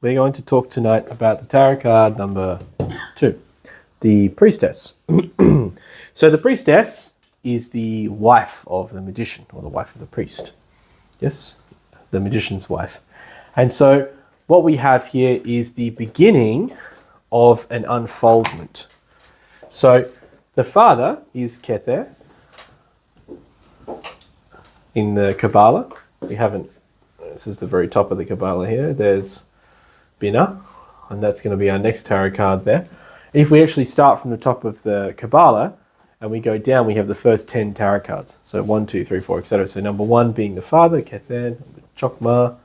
we're going to talk tonight about the tarot card number 2, the Priestesse. So the Priestesse is the wife of the magician, or the wife of the priest. Yes, the magician's wife. And so what we have here is the beginning of an unfoldment. So the father is Kether in the Kabbalah. This is the very top of the Kabbalah here. There's Bina, and that's going to be our next tarot card there. If we actually start from the top of the Kabbalah and we go down, we have the first 10 tarot cards. So 1, 2, 3, 4, etc. So number 1 being the father, Kether, Chokmah,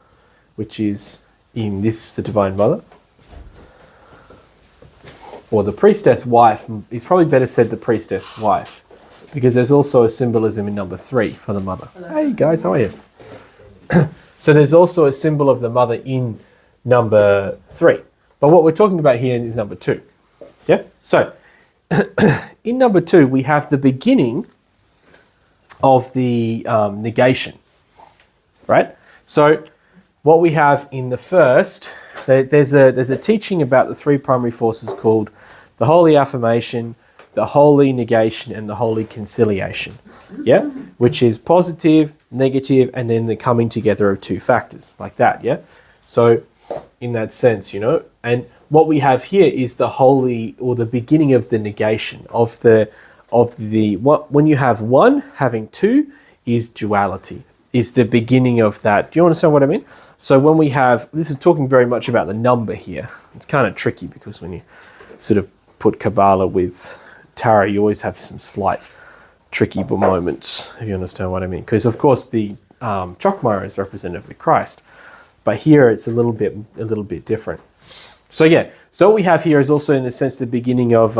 which is in this, the Divine Mother. Or the Priestess wife. It's probably better said the Priestess wife, because there's also a symbolism in number 3 for the mother. Hello. Hey guys, how are you? So there's also a symbol of the mother in number 3. But what we're talking about here is number 2. Yeah? So in number 2, we have the beginning of the negation. Right? So what we have in the first, there's a teaching about the 3 primary forces called the holy affirmation, the holy negation, and the holy conciliation. Yeah, which is positive, negative, and then the coming together of 2 factors, like that. Yeah, so in that sense, you know, and what we have here is the holy, or the beginning of the negation of the what, when you have 1, having 2 is duality, is the beginning of that. Do you understand what I mean? So when we have, this is talking very much about the number here. It's kind of tricky because when you sort of put Kabbalah with tarot, you always have some slight tricky moments, if you understand what I mean. Because of course the Chokmah is representative of the Christ, but here it's a little bit different. So yeah, so what we have here is also in a sense the beginning of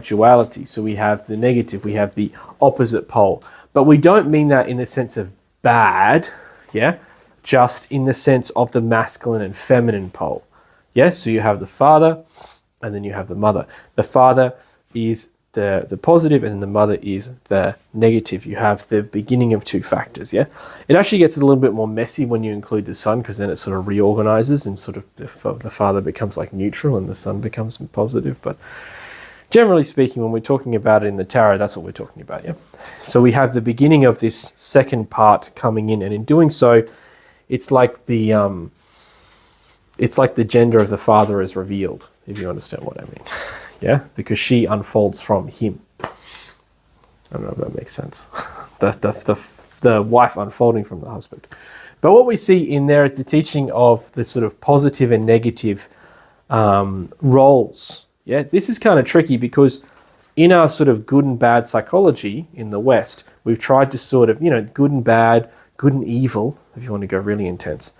duality. So we have the negative, we have the opposite pole, but we don't mean that in the sense of bad, yeah, just in the sense of the masculine and feminine pole. Yeah, so you have the father and then you have the mother. The father is the positive, and then the mother is the negative. You have the beginning of 2 factors, yeah? It actually gets a little bit more messy when you include the sun, because then it sort of reorganizes and sort of the father becomes like neutral and the sun becomes positive. But generally speaking, when we're talking about it in the tarot, that's what we're talking about, yeah? So we have the beginning of this second part coming in, and in doing so, it's like the gender of the father is revealed, if you understand what I mean. Yeah, because she unfolds from him. I don't know if that makes sense. The wife unfolding from the husband. But what we see in there is the teaching of the sort of positive and negative roles. Yeah, this is kind of tricky because in our sort of good and bad psychology in the West, we've tried to sort of, you know, good and bad, good and evil, if you want to go really intense.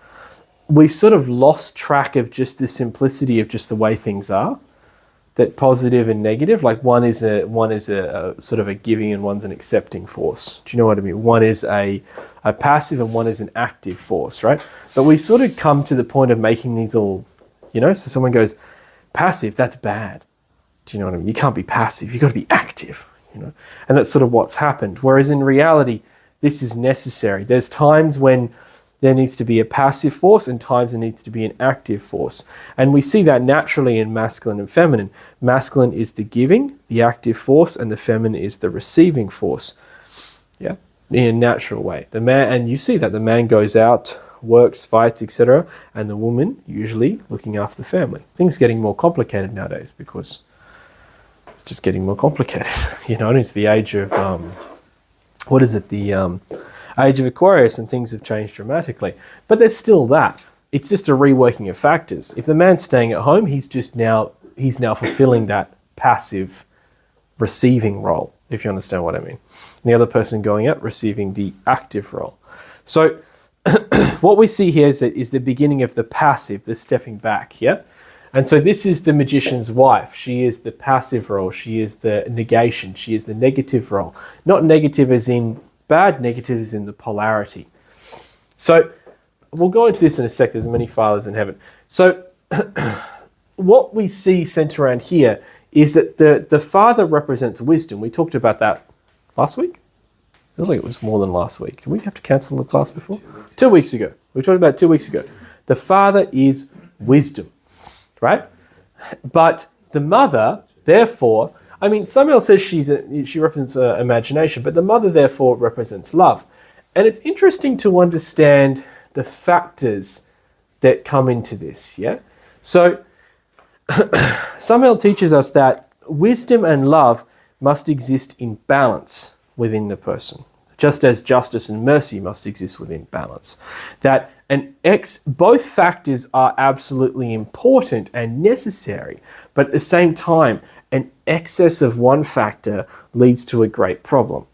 We've sort of lost track of just the simplicity of just the way things are. That positive and negative, like one is a sort of a giving and one's an accepting force. Do you know what I mean? One is a passive and one is an active force, right? But we sort of come to the point of making these all, you know, so someone goes, passive, that's bad. Do you know what I mean? You can't be passive, you've got to be active, you know? And that's sort of what's happened. Whereas in reality, this is necessary. There's times when there needs to be a passive force and times there needs to be an active force. And we see that naturally in masculine and feminine. Masculine is the giving, the active force, and the feminine is the receiving force. Yeah, in a natural way. The man, and you see that the man goes out, works, fights, etc., and the woman usually looking after the family. Things getting more complicated nowadays because it's just getting more complicated. You know, and it's the age of age of Aquarius, and things have changed dramatically. But there's still that. It's just a reworking of factors. If the man's staying at home, he's now fulfilling that passive receiving role, if you understand what I mean. And the other person going out, receiving the active role. So what we see here is the beginning of the passive, the stepping back, yeah? And so this is the magician's wife. She is the passive role. She is the negation. She is the negative role. Not negative as in bad, negative is in the polarity. So we'll go into this in a sec. There's many fathers in heaven. So what we see centered around here is that the father represents wisdom. We talked about that last week. Feels like it was more than last week. Did we have to cancel the class before? 2 weeks ago. We talked about 2 weeks ago. The father is wisdom, right? But the mother, therefore, I mean, Samael says she represents imagination, but the mother, therefore, represents love. And it's interesting to understand the factors that come into this, yeah? So, Samael teaches us that wisdom and love must exist in balance within the person, just as justice and mercy must exist within balance. That both factors are absolutely important and necessary, but at the same time, an excess of one factor leads to a great problem,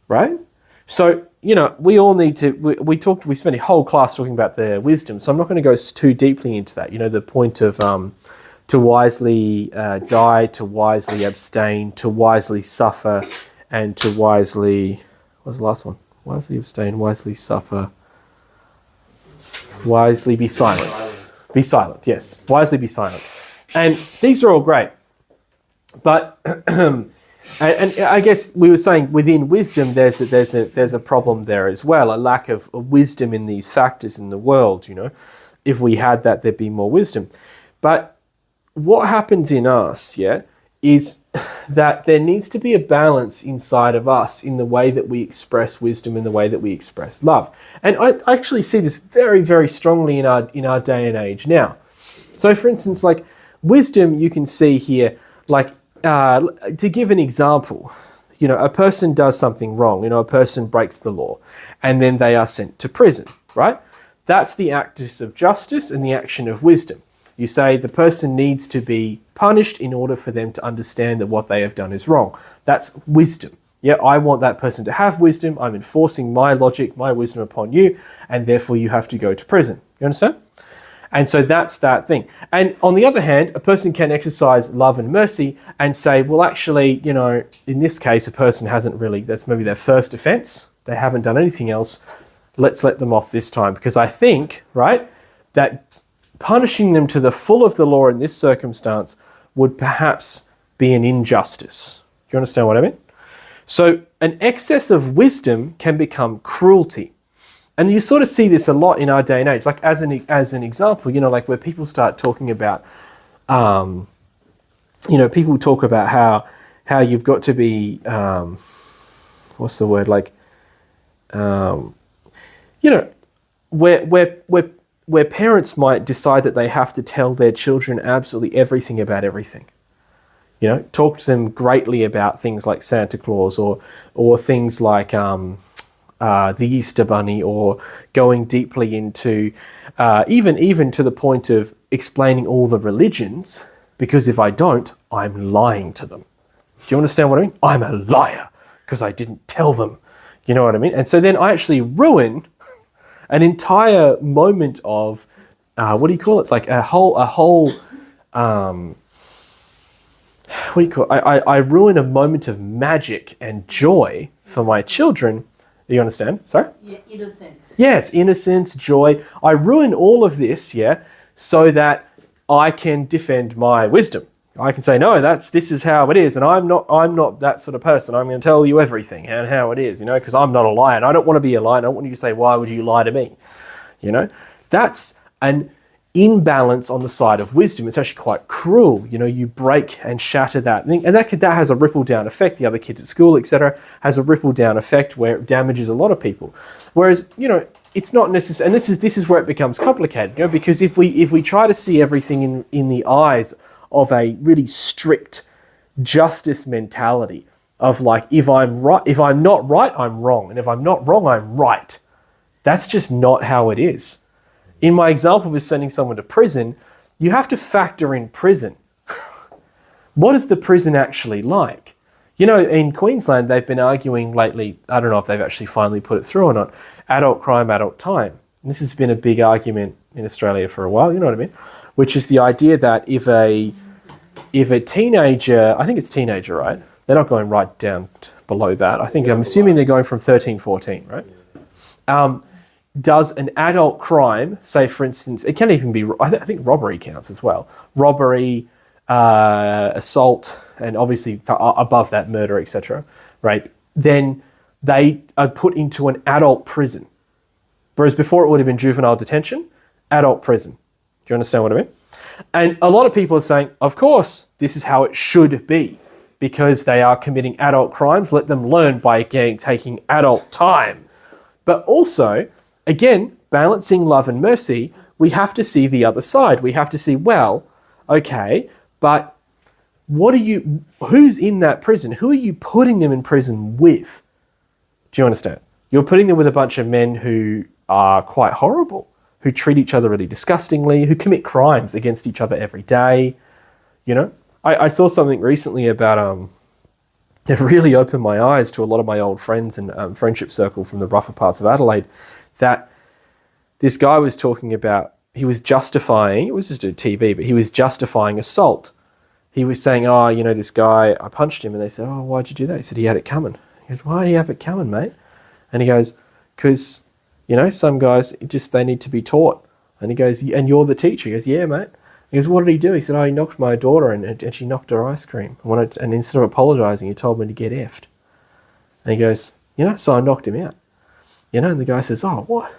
right? So, you know, we all need to, we spent a whole class talking about the wisdom, so I'm not going to go too deeply into that. You know, the point of to wisely die, to wisely abstain, to wisely suffer, and to wisely, what was the last one? Wisely abstain, wisely suffer, wisely be silent. Be silent, yes. Wisely be silent. And these are all great. But, and I guess we were saying within wisdom, there's a problem there as well, a lack of wisdom in these factors in the world, you know. If we had that, there'd be more wisdom. But what happens in us, yeah, is that there needs to be a balance inside of us in the way that we express wisdom and the way that we express love. And I actually see this very, very strongly in our day and age now. So, for instance, like wisdom, you can see here, like, to give an example, you know, a person does something wrong, you know, a person breaks the law, and then they are sent to prison, right? That's the actus of justice and the action of wisdom. You say the person needs to be punished in order for them to understand that what they have done is wrong. That's wisdom. Yeah, I want that person to have wisdom. I'm enforcing my logic, my wisdom upon you, and therefore you have to go to prison. You understand? And so that's that thing. And on the other hand, a person can exercise love and mercy and say, well, actually, you know, in this case, a person hasn't really, that's maybe their first offense. They haven't done anything else. Let's let them off this time. Because I think, right, that punishing them to the full of the law in this circumstance would perhaps be an injustice. Do you understand what I mean? So an excess of wisdom can become cruelty. And you sort of see this a lot in our day and age. Like as an example, you know, like where people start talking about, you know, people talk about how you've got to be, what's the word? Like, you know, where parents might decide that they have to tell their children absolutely everything about everything. You know, talk to them greatly about things like Santa Claus or things like the Easter Bunny, or going deeply into even to the point of explaining all the religions, because if I don't, I'm lying to them. Do you understand what I mean? I'm a liar because I didn't tell them. You know what I mean? And so then I actually ruin an entire moment of what do you call it? Like a whole what do you call it? I ruin a moment of magic and joy for my children. Do you understand? Sorry? Yeah, innocence. Yes, innocence, joy. I ruin all of this, yeah, so that I can defend my wisdom. I can say, no, this is how it is, and I'm not that sort of person. I'm going to tell you everything and how it is, you know, because I'm not a liar, and I don't want to be a liar. I don't want you to say, why would you lie to me? You know, that's an imbalance on the side of wisdom. It's actually quite cruel. You know, you break and shatter that thing, and that has a ripple down effect. The other kids at school, etc., has a ripple down effect where it damages a lot of people. Whereas, you know, it's not necessary, and this is where it becomes complicated. You know, because if we try to see everything in the eyes of a really strict justice mentality of like, if I'm not right, I'm wrong, and if I'm not wrong, I'm right. That's just not how it is. In my example of sending someone to prison, you have to factor in prison. What is the prison actually like? You know, in Queensland, they've been arguing lately, I don't know if they've actually finally put it through or not, adult crime, adult time. And this has been a big argument in Australia for a while, you know what I mean? Which is the idea that if a teenager, I think it's teenager, right? They're not going right down below that. I'm assuming they're going from 13, 14, right? Does an adult crime, say for instance, it can even be, I think robbery counts as well. Robbery, assault, and obviously above that murder, etc., rape, then they are put into an adult prison. Whereas before it would have been juvenile detention, adult prison. Do you understand what I mean? And a lot of people are saying, of course, this is how it should be, because they are committing adult crimes. Let them learn by, again, taking adult time. But also, again, balancing love and mercy, we have to see the other side. We have to see, well, okay, but who's in that prison? Who are you putting them in prison with? Do you understand? You're putting them with a bunch of men who are quite horrible, who treat each other really disgustingly, who commit crimes against each other every day. You know, I saw something recently about, it really opened my eyes to a lot of my old friends and friendship circle from the rougher parts of Adelaide, that this guy was talking about, he was justifying, it was just a TV, but he was justifying assault. He was saying, oh, you know, this guy, I punched him, and they said, oh, why'd you do that? He said, he had it coming. He goes, why do you have it coming, mate? And he goes, because, you know, some guys, they need to be taught. And he goes, and you're the teacher. He goes, yeah, mate. He goes, what did he do? He said, oh, he knocked my daughter and she knocked her ice cream. And instead of apologising, he told me to get effed. And he goes, you know, so I knocked him out. You know, and the guy says, oh, what?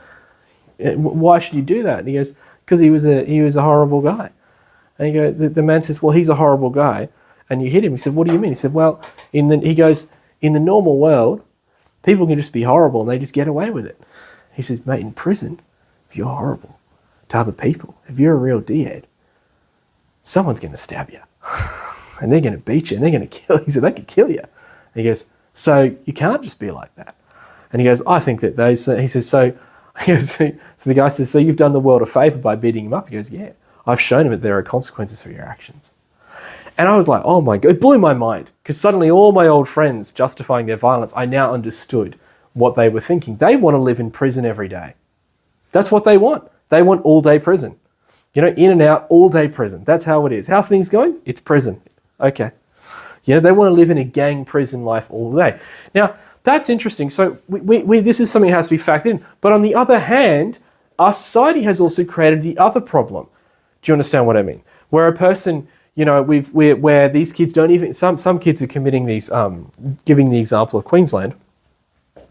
Why should you do that? And he goes, because he was a horrible guy. And he goes, the man says, well, he's a horrible guy. And you hit him. He said, what do you mean? He said, well, in the normal world, people can just be horrible and they just get away with it. He says, mate, in prison, if you're horrible to other people, if you're a real D-head, someone's going to stab you. And they're going to beat you and they're going to kill you. He said, they could kill you. And he goes, so you can't just be like that. And he goes, I think that he says, so the guy says, so you've done the world a favour by beating him up? He goes, yeah, I've shown him that there are consequences for your actions. And I was like, oh my God, it blew my mind, because suddenly all my old friends justifying their violence, I now understood what they were thinking. They want to live in prison every day. That's what they want. They want all-day prison. You know, in and out, all-day prison. That's how it is. How's things going? It's prison. Okay. You know, they want to live in a gang prison life all day. Now, that's interesting. So this is something that has to be factored in. But on the other hand, our society has also created the other problem. Do you understand what I mean? Where a person, you know, where these kids don't even, some kids are committing these, giving the example of Queensland,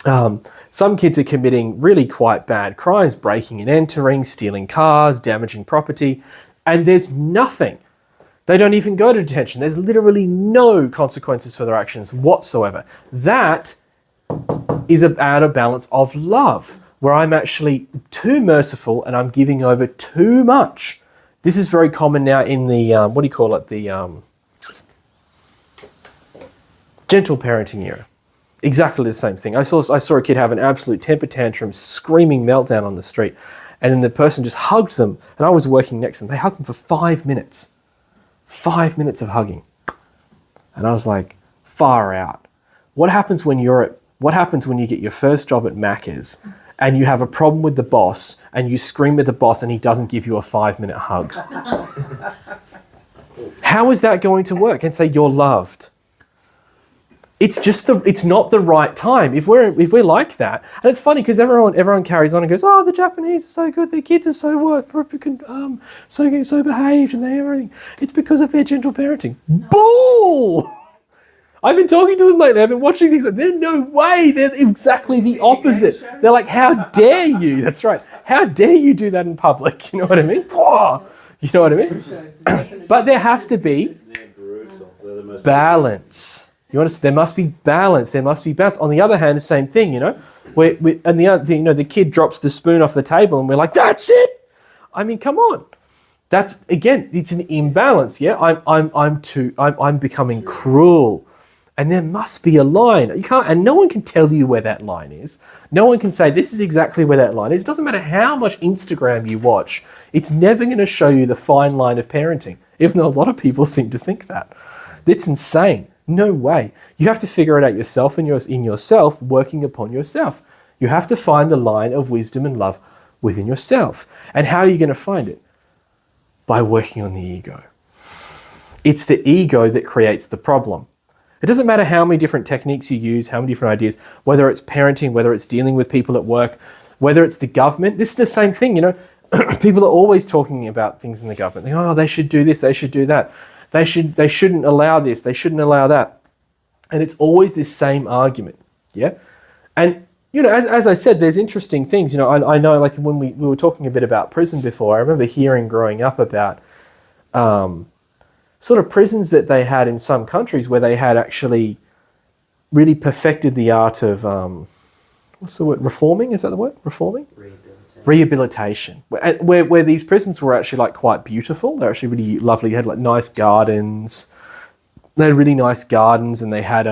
some kids are committing really quite bad crimes, breaking and entering, stealing cars, damaging property, and there's nothing. They don't even go to detention. There's literally no consequences for their actions whatsoever. That is out of balance of love, where I'm actually too merciful and I'm giving over too much. This is very common now in the, the gentle parenting era. Exactly the same thing. I saw a kid have an absolute temper tantrum, screaming meltdown on the street, and then the person just hugged them, and I was working next to them. They hugged them for 5 minutes. 5 minutes of hugging. And I was like, far out. What happens when you get your first job at Macca's and you have a problem with the boss and you scream at the boss and he doesn't give you a 5-minute hug? How is that going to work? And say you're loved? It's not the right time. If we're like that, and it's funny because everyone carries on and goes, oh, the Japanese are so good, their kids are so so behaved and they everything. It's because of their gentle parenting. No. Bull! I've been talking to them lately. I've been watching things. There's no way. They're exactly the opposite. They're like, how dare you? That's right. How dare you do that in public? You know what I mean? You know what I mean? But there has to be balance. You understand? There must be balance. There must be balance. On the other hand, the same thing, you know. The kid drops the spoon off the table, and we're like, "That's it." I mean, come on. That's again, it's an imbalance. Yeah, I'm becoming cruel, and there must be a line. You can't, and no one can tell you where that line is. No one can say this is exactly where that line is. It doesn't matter how much Instagram you watch. It's never going to show you the fine line of parenting, even though a lot of people seem to think that. That's insane. No way. You have to figure it out yourself in yourself, working upon yourself. You have to find the line of wisdom and love within yourself. And how are you going to find it? By working on the ego. It's the ego that creates the problem. It doesn't matter how many different techniques you use, how many different ideas, whether it's parenting, whether it's dealing with people at work, whether it's the government. This is the same thing, you know. People are always talking about things in the government. They go, oh, they should do this, they should do that. They shouldn't allow this, they shouldn't allow that. And it's always this same argument, yeah? And you know, as I said, there's interesting things. You know, I know, like when we were talking a bit about prison before, I remember hearing growing up about sort of prisons that they had in some countries where they had actually really perfected the art of, what's the word, reforming? Is that the word? Reforming? Rehabilitation. Where these prisons were actually like quite beautiful. They're actually really lovely. They had like nice gardens. They had really nice gardens, and they had,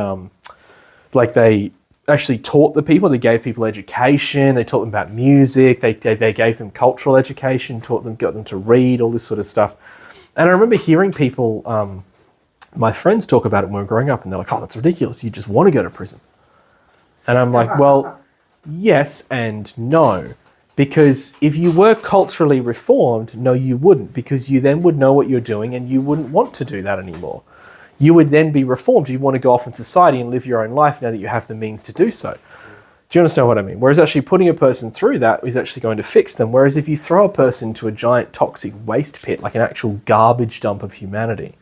like they actually taught the people. They gave people education. They taught them about music. They gave them cultural education, got them to read, all this sort of stuff. And I remember hearing people, my friends talk about it when we were growing up, and they're like, oh, that's ridiculous. You just want to go to prison. And I'm like, well, yes and no. Because if you were culturally reformed, no, you wouldn't. Because you then would know what you're doing, and you wouldn't want to do that anymore. You would then be reformed. You want to go off in society and live your own life now that you have the means to do so. Do you understand what I mean? Whereas actually putting a person through that is actually going to fix them. Whereas if you throw a person into a giant toxic waste pit, like an actual garbage dump of humanity,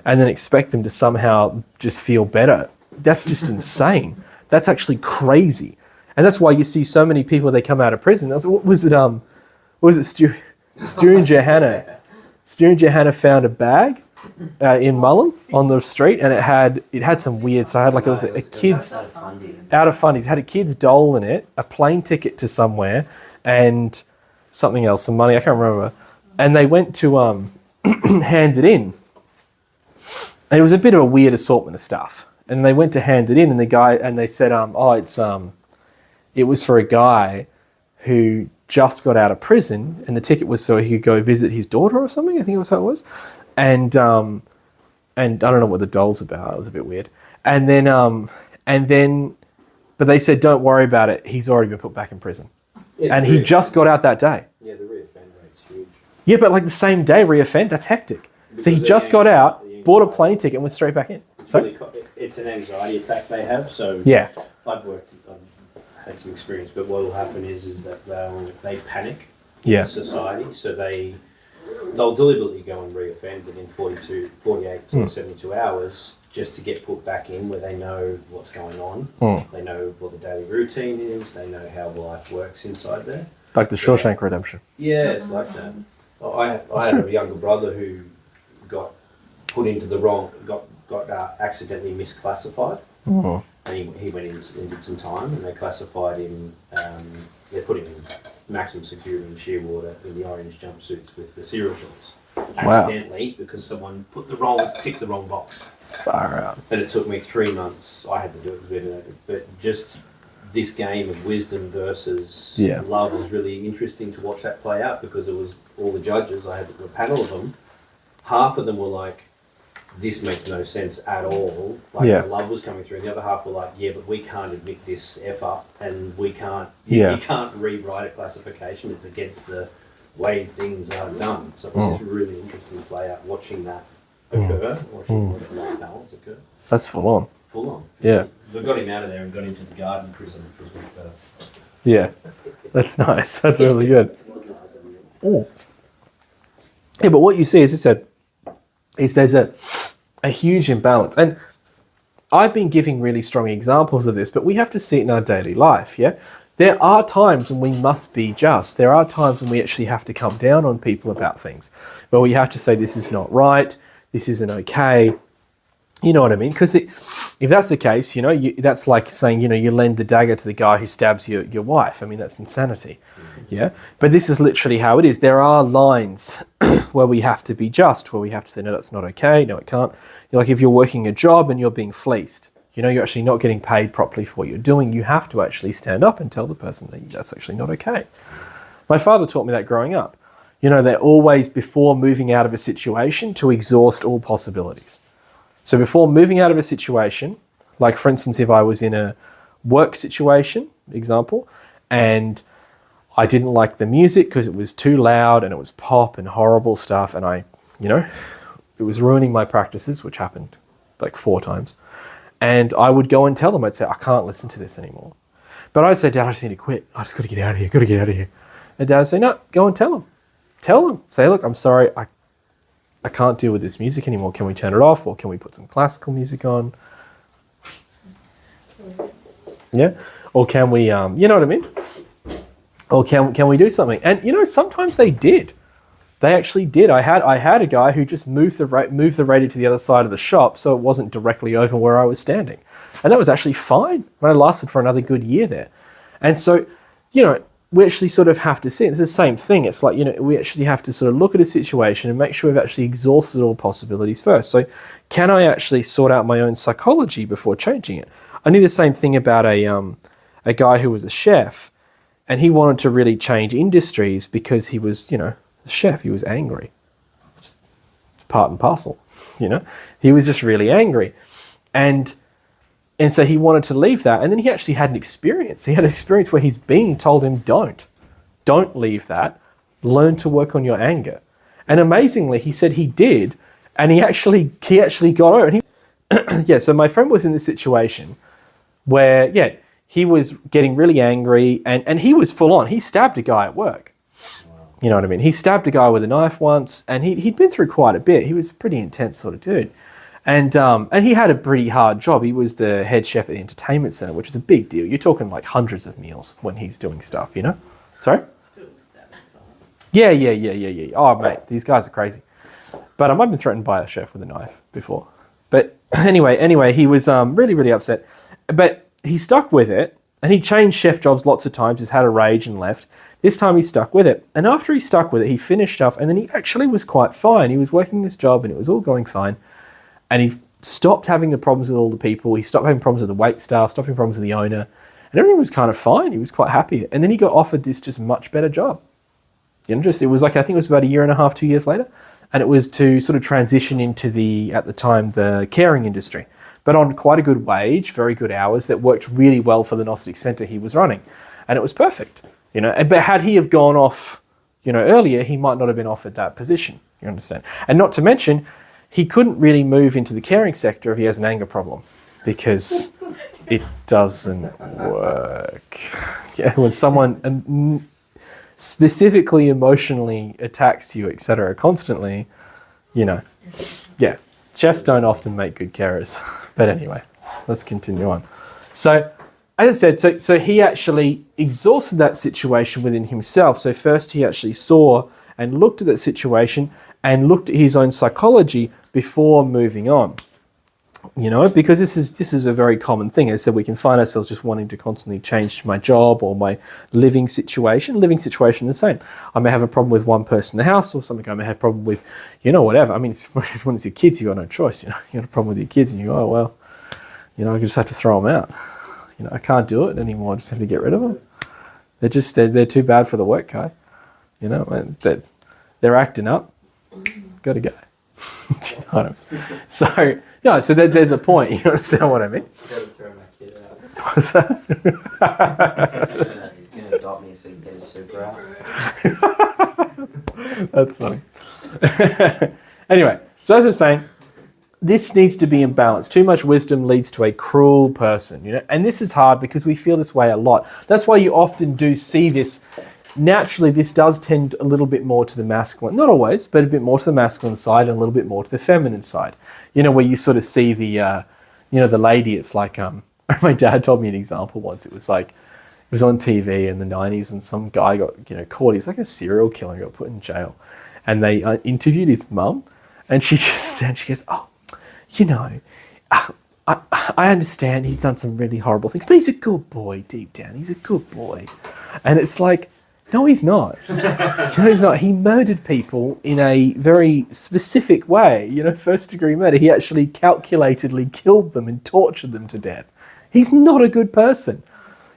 and then expect them to somehow just feel better, that's just insane. That's actually crazy. And that's why you see so many people, they come out of prison. What was it, Stu and Johanna? Stu and Johanna found a bag in Mullum on the street, and it had some weird, so I had like, it was a kid's, out of fundies, had a kid's doll in it, a plane ticket to somewhere, and something else, some money, I can't remember. And they went to hand it in. And it was a bit of a weird assortment of stuff. And they went to hand it in, and they said, it was for a guy who just got out of prison, and the ticket was so he could go visit his daughter or something. I think it was how it was. And I don't know what the doll's about. It was a bit weird. And then, but they said, don't worry about it. He's already been put back in prison. Yeah, and he just got out that day. Yeah, the reoffend rate's huge. Yeah, but like the same day reoffend, that's hectic. Because so he just got out, bought a plane ticket, and went straight back in. So it's an anxiety attack they have. So yeah, I've had some experience, but what will happen is that they panic in society, so they'll deliberately go and reoffend within 48 to 72 hours just to get put back in where they know what's going on. They know what the daily routine is. They know how life works inside there. Like the Shawshank Redemption. Yeah, it's like that. I had a younger brother who got put into the wrong, got accidentally misclassified. And he went in and did some time, and they classified him, they put him in maximum security in Shearwater in the orange jumpsuits with the serial killers. Accidentally, because someone ticked the wrong box. Far out. But it took me 3 months. I had to do it, but just this game of wisdom versus love was really interesting to watch that play out, because it was all the judges. I had a panel of them. Half of them were like, this makes no sense at all. Like the love was coming through, and the other half were like, yeah, but we can't admit this F up, and we can't. You can't rewrite a classification. It's against the way things are done. So it was just really interesting to play out, watching that occur, watching that balance occur. That's full on. Full on. Yeah. We got him out of there and got him to the garden prison, which was much better. Yeah, that's nice. That's really good. Oh. Yeah, but what you see, as I said, is there's a huge imbalance. And I've been giving really strong examples of this, but we have to see it in our daily life, yeah? There are times when we must be just. There are times when we actually have to come down on people about things, where we have to say, this is not right, this isn't okay. You know what I mean? Because if that's the case, that's like saying, you lend the dagger to the guy who stabs your wife. I mean, that's insanity. Yeah. But this is literally how it is. There are lines where we have to be just, where we have to say, no, that's not okay. No, it can't. Like if you're working a job and you're being fleeced, you're actually not getting paid properly for what you're doing, you have to actually stand up and tell the person that that's actually not okay. My father taught me that growing up. They're always, before moving out of a situation, to exhaust all possibilities. So before moving out of a situation, like for instance, if I was in a work situation, example, and I didn't like the music because it was too loud and it was pop and horrible stuff, and it was ruining my practices, which happened like 4 times. And I would go and tell them, I'd say, I can't listen to this anymore. But I'd say, Dad, I just need to quit. I just got to get out of here, And Dad would say, no, go and tell them. Tell them. Say, look, I'm sorry, I can't deal with this music anymore. Can we turn it off, or can we put some classical music on? Yeah. Or can we, you know what I mean? Or can we do something? And, you know, sometimes they did. They actually did. I had a guy who just moved the radio to the other side of the shop so it wasn't directly over where I was standing. And that was actually fine. And I lasted for another good year there. And so, you know, we actually sort of have to see it. It's the same thing. It's like, you know, we actually have to sort of look at a situation and make sure we've actually exhausted all possibilities first. So can I actually sort out my own psychology before changing it? I knew the same thing about a guy who was a chef, and he wanted to really change industries because he was, you know, a chef. He was angry. It's part and parcel, you know. He was just really angry. And so he wanted to leave that. And then he actually had an experience. He had an experience where his being told him, don't leave that. Learn to work on your anger. And amazingly, he said he did. And he actually got over it. Yeah, so my friend was in this situation where, yeah, he was getting really angry and he was full on. He stabbed a guy at work. You know what I mean? He stabbed a guy with a knife once, and he'd been through quite a bit. He was a pretty intense sort of dude. And he had a pretty hard job. He was the head chef at the entertainment center, which is a big deal. You're talking like hundreds of meals when he's doing stuff, you know? Sorry? Still stabbing someone. Yeah. Oh, mate, these guys are crazy. But I've been threatened by a chef with a knife before. But anyway, he was really, really upset. But he stuck with it, and he changed chef jobs lots of times, just had a rage and left. This time he stuck with it. And after he stuck with it, he finished up, and then he actually was quite fine. He was working this job, and it was all going fine. And he stopped having the problems with all the people. He stopped having problems with the wait staff, stopped having problems with the owner. And everything was kind of fine. He was quite happy. And then he got offered this just much better job. You know, it was like, I think it was about 1.5 years, 2 years later. And it was to sort of transition into at the time, the caring industry. But on quite a good wage, very good hours that worked really well for the Gnostic Center he was running. And it was perfect, you know. But had he have gone off, you know, earlier, he might not have been offered that position, you understand? And not to mention, he couldn't really move into the caring sector if he has an anger problem, because it doesn't work. Yeah, when someone specifically emotionally attacks you, etc., constantly, you know, yeah, chefs don't often make good carers. But anyway, let's continue on. So, as I said, so he actually exhausted that situation within himself. So first he actually saw and looked at that situation and looked at his own psychology before moving on. You know, because this is a very common thing. As I said, we can find ourselves just wanting to constantly change my job or my living situation. Living situation the same. I may have a problem with one person in the house, or something I may have a problem with, you know, whatever. I mean, when it's your kids, you've got no choice. You know, you got a problem with your kids, and you go, oh well, you know, I just have to throw them out. You know, I can't do it anymore. I just have to get rid of them. They're too bad for the work guy. You know, they're acting up. Got to go. Do you know what I mean? So. No, so there's a point. You understand what I mean? I've got to throw my kid out. What's that? He's going to adopt me so he can get his super out. That's funny. Anyway, so as I was saying, this needs to be in balance. Too much wisdom leads to a cruel person, you know, and this is hard because we feel this way a lot. That's why you often do see this. Naturally, this does tend a little bit more to the masculine, not always, but a bit more to the masculine side and a little bit more to the feminine side. You know, where you sort of see the, you know, the lady, it's like, my dad told me an example once. It was like, it was on TV in the 90s and some guy got, you know, caught. He's like a serial killer and got put in jail. And they interviewed his mum, and she goes, oh, you know, I understand he's done some really horrible things, but he's a good boy deep down. He's a good boy. And it's like, no, he's not. No, he's not. He murdered people in a very specific way. You know, first-degree murder. He actually calculatedly killed them and tortured them to death. He's not a good person,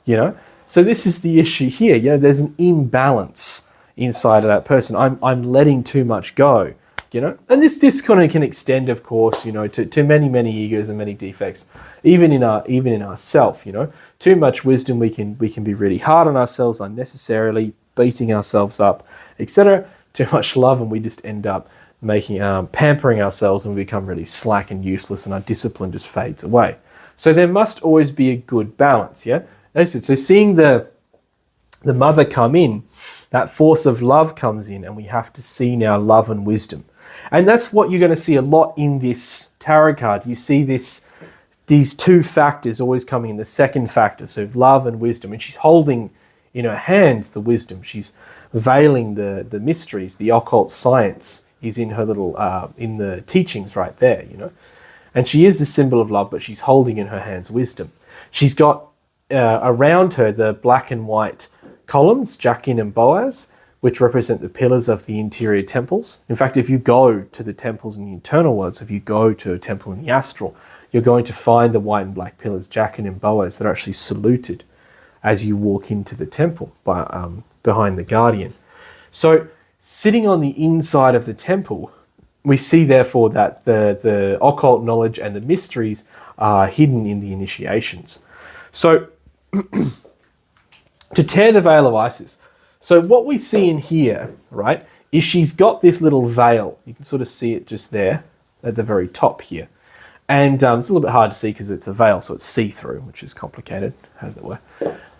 you know. So this is the issue here. You know, there's an imbalance inside of that person. I'm letting too much go, you know. And this kind of can extend, of course, you know, to many egos and many defects, even in ourself. You know, too much wisdom, we can be really hard on ourselves unnecessarily, beating ourselves up, etc. Too much love, and we just end up making pampering ourselves, and we become really slack and useless, and our discipline just fades away. So there must always be a good balance. Yeah, that's it. So seeing the mother come in, that force of love comes in, and we have to see now love and wisdom. And that's what you're going to see a lot in this tarot card. You see this these two factors always coming in, the second factor, so love and wisdom. And she's holding in her hands the wisdom. She's veiling the mysteries. The occult science is in her little, in the teachings right there, you know. And she is the symbol of love, but she's holding in her hands wisdom. She's got around her the black and white columns, Jachin and Boaz, which represent the pillars of the interior temples. In fact, if you go to the temples in the internal worlds, if you go to a temple in the astral, you're going to find the white and black pillars, Jachin and Boaz, that are actually saluted as you walk into the temple behind the guardian. So sitting on the inside of the temple, we see therefore that the occult knowledge and the mysteries are hidden in the initiations. So to tear the veil of Isis. So what we see in here, right, is she's got this little veil. You can sort of see it just there at the very top here. And it's a little bit hard to see because it's a veil, so it's see-through, which is complicated, as it were.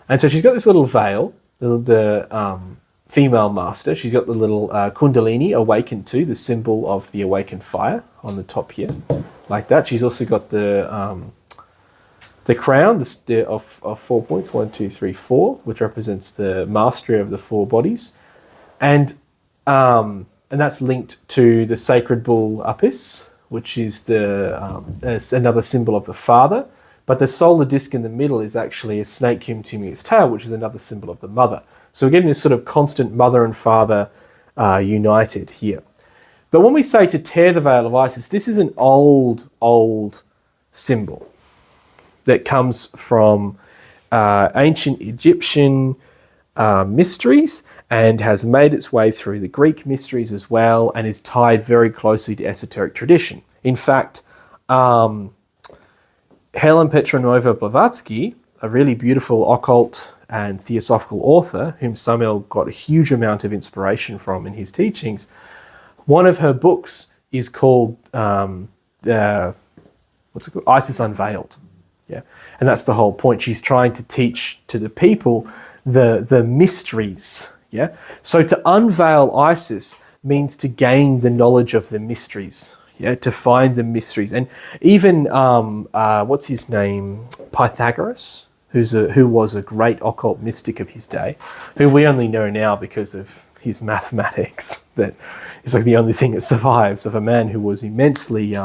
And so she's got this little veil, the female master. She's got the little kundalini awakened to, the symbol of the awakened fire on the top here, like that. She's also got the crown of 4 points, 1, 2, 3, 4, which represents the mastery of the four bodies. And that's linked to the sacred bull Apis, which is it's another symbol of the father. But the solar disc in the middle is actually a snake humtuming its tail, which is another symbol of the mother. So we're getting this sort of constant mother and father united here. But when we say to tear the veil of Isis, this is an old symbol that comes from ancient Egyptian mysteries and has made its way through the Greek mysteries as well, and is tied very closely to esoteric tradition. In fact, Helen Petronova Blavatsky, a really beautiful occult and theosophical author, whom Samael got a huge amount of inspiration from in his teachings, one of her books is called Isis Unveiled. Yeah, and that's the whole point. She's trying to teach to the people the mysteries. Yeah, so to unveil Isis means to gain the knowledge of the mysteries. Yeah, to find the mysteries. And even what's his name, Pythagoras, who was a great occult mystic of his day, who we only know now because of his mathematics. That is like the only thing that survives of a man who was immensely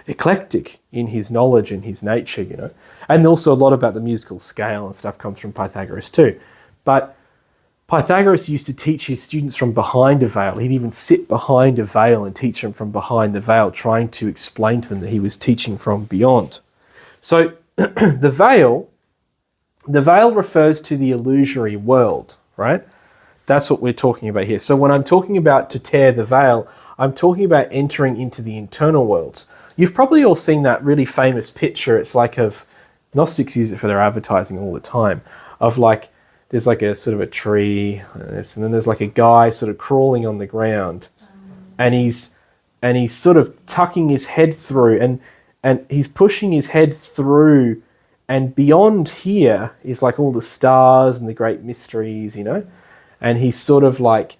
eclectic in his knowledge and his nature, you know. And also a lot about the musical scale and stuff comes from Pythagoras too. But Pythagoras used to teach his students from behind a veil. He'd even sit behind a veil and teach them from behind the veil, trying to explain to them that he was teaching from beyond. So the veil refers to the illusory world, right? That's what we're talking about here. So when I'm talking about to tear the veil, I'm talking about entering into the internal worlds. You've probably all seen that really famous picture. It's like Gnostics use it for their advertising all the time, of like, there's like a sort of a tree, and then there's like a guy sort of crawling on the ground, and he's sort of tucking his head through, and he's pushing his head through, and beyond here is like all the stars and the great mysteries, you know, and he's sort of like,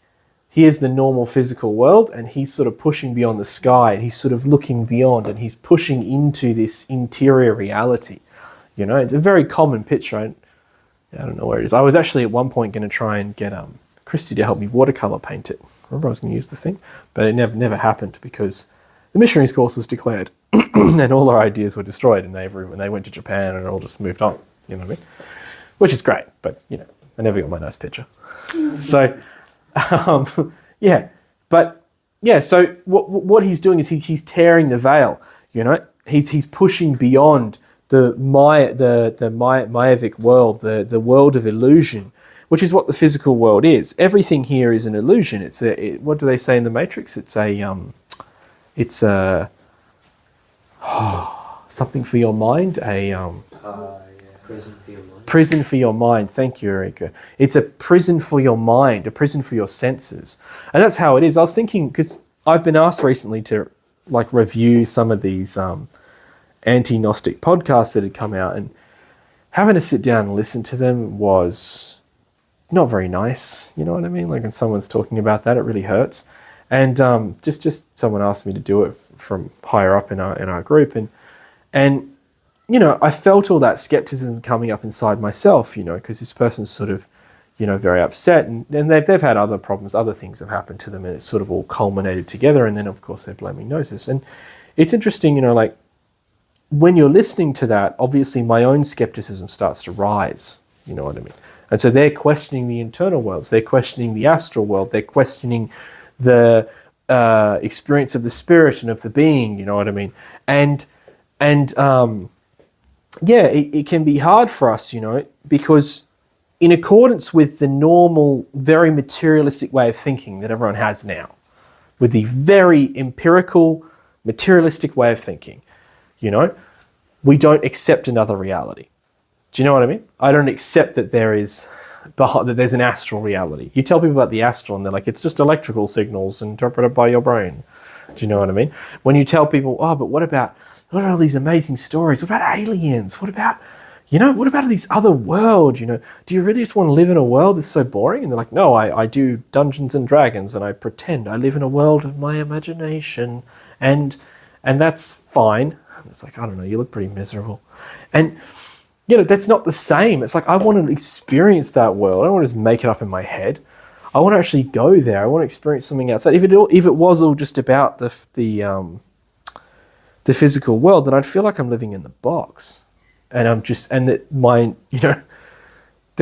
here's the normal physical world, and he's sort of pushing beyond the sky, and he's sort of looking beyond, and he's pushing into this interior reality. You know, it's a very common picture. I don't know where it is. I was actually at one point going to try and get Christy to help me watercolor paint it. Remember, I was going to use the thing, but it never happened because the missionaries course was declared, and all our ideas were destroyed, and they went to Japan, and it all just moved on. You know what I mean? Which is great, but you know, I never got my nice picture. So. Yeah, but yeah. So what he's doing is he's tearing the veil. You know, he's pushing beyond the Mayavic world, the world of illusion, which is what the physical world is. Everything here is an illusion. What do they say in the Matrix? It's something for your mind. Prison for your mind. Prison for your mind. Thank you, Erika. It's a prison for your mind, a prison for your senses. And that's how it is. I was thinking, because I've been asked recently to like review some of these anti-Gnostic podcasts that had come out, and having to sit down and listen to them was not very nice. You know what I mean? Like when someone's talking about that, it really hurts. And just someone asked me to do it from higher up in our group. And I felt all that skepticism coming up inside myself, because this person's sort of, very upset, and they've had other problems, other things have happened to them, and it's sort of all culminated together, and then of course they're blaming Gnosis. And it's interesting, like when you're listening to that, obviously my own skepticism starts to rise, you know what I mean? And so they're questioning the internal worlds, they're questioning the astral world, they're questioning the experience of the spirit and of the being, you know what I mean? And it can be hard for us, because in accordance with the normal, very materialistic way of thinking that everyone has now, with the very empirical, materialistic way of thinking, we don't accept another reality. Do you know what I mean? I don't accept that there's an astral reality. You tell people about the astral and they're like, it's just electrical signals interpreted by your brain. Do you know what I mean? When you tell people, but what about all these amazing stories? What about aliens? What about this other world? Do you really just want to live in a world that's so boring? And they're like, no, I do Dungeons and Dragons and I pretend I live in a world of my imagination and that's fine. And it's like, I don't know, you look pretty miserable. And, that's not the same. It's like, I want to experience that world. I don't want to just make it up in my head. I want to actually go there. I want to experience something outside. If it was all just about the physical world, then I'd feel like I'm living in the box. And the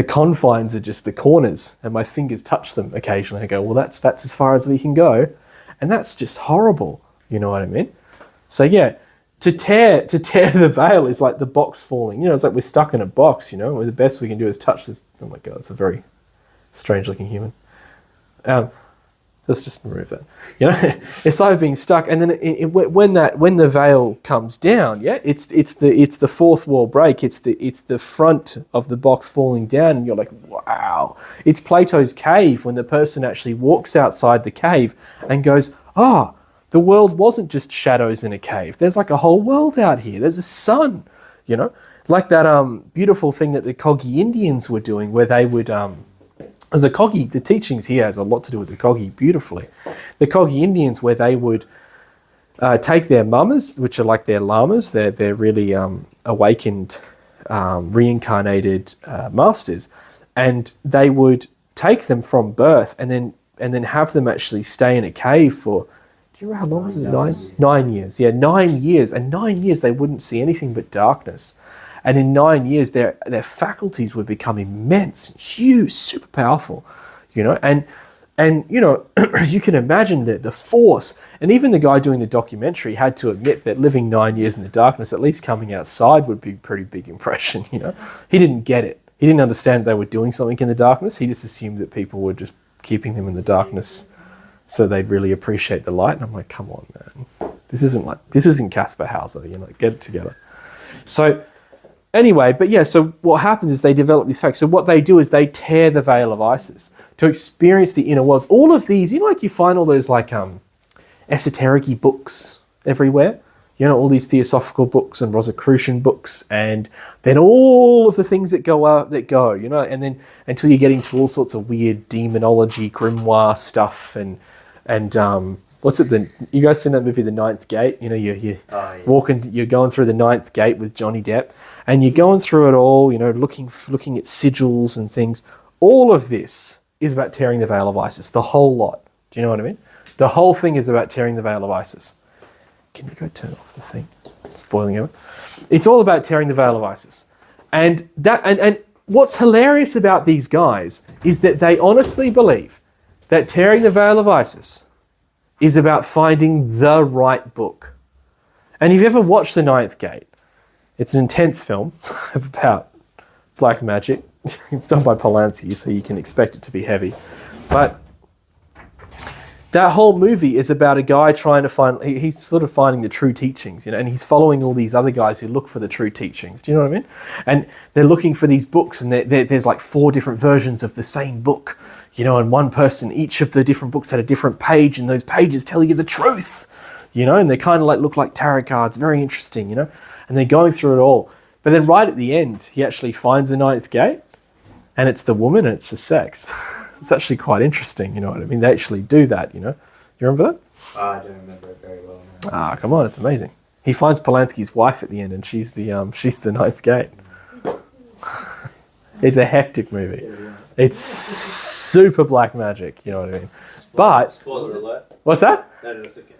confines are just the corners and my fingers touch them occasionally. I go, well, that's as far as we can go. And that's just horrible. You know what I mean? So yeah, to tear the veil is like the box falling. It's like we're stuck in a box, where the best we can do is touch this. Oh my God, it's a very strange looking human. Let's just remove that. It's like being stuck, and then when the veil comes down, it's the fourth wall break. It's the front of the box falling down, and you're like, wow. It's Plato's cave when the person actually walks outside the cave and goes, the world wasn't just shadows in a cave. There's like a whole world out here. There's a sun, like that beautiful thing that the Kogi Indians were doing, where they would as the teachings here has a lot to do with the Kogi beautifully. The Kogi Indians, where they would take their mamas, which are like their lamas, they're really awakened, reincarnated masters, and they would take them from birth and then have them actually stay in a cave for, do you remember how long was it? 9 years. Yeah, 9 years. And 9 years they wouldn't see anything but darkness. And in 9 years, their faculties would become immense, huge, super powerful, and you can imagine the force. And even the guy doing the documentary had to admit that living 9 years in the darkness, at least coming outside, would be a pretty big impression. He didn't get it. He didn't understand they were doing something in the darkness. He just assumed that people were just keeping them in the darkness so they'd really appreciate the light. And I'm like, come on, man, this isn't Caspar Hauser. Get it together. So. Anyway, but yeah, so what happens is they develop these facts. So what they do is they tear the veil of Isis to experience the inner worlds. All of these, like you find all those like esoteric-y books everywhere. All these theosophical books and Rosicrucian books, and then all of the things that go, and then until you get into all sorts of weird demonology, grimoire stuff, and what's it? You guys seen that movie, The Ninth Gate? You're going through the Ninth Gate with Johnny Depp, and you're going through it all. Looking at sigils and things. All of this is about tearing the veil of Isis. The whole lot. Do you know what I mean? The whole thing is about tearing the veil of Isis. Can you go turn off the thing? It's boiling over. It's all about tearing the veil of Isis, and what's hilarious about these guys is that they honestly believe that tearing the veil of Isis is about finding the right book. And if you ever watched The Ninth Gate, it's an intense film about black magic. It's done by Polanski, so you can expect it to be heavy. But that whole movie is about a guy trying to find, he's sort of finding the true teachings, and he's following all these other guys who look for the true teachings. Do you know what I mean? And they're looking for these books, and there's like 4 different versions of the same book. And one person, each of the different books had a different page, and those pages tell you the truth, and they kind of look like tarot cards, very interesting, and they're going through it all. But then right at the end, he actually finds the Ninth Gate, and it's the woman and it's the sex. It's actually quite interesting, you know what I mean? They actually do that, You remember that? I don't remember it very well now. Come on, it's amazing. He finds Polanski's wife at the end, and she's the ninth gate. It's a hectic movie. It's super black magic, you know what I mean? But spoiler alert. What's that? No, that's okay.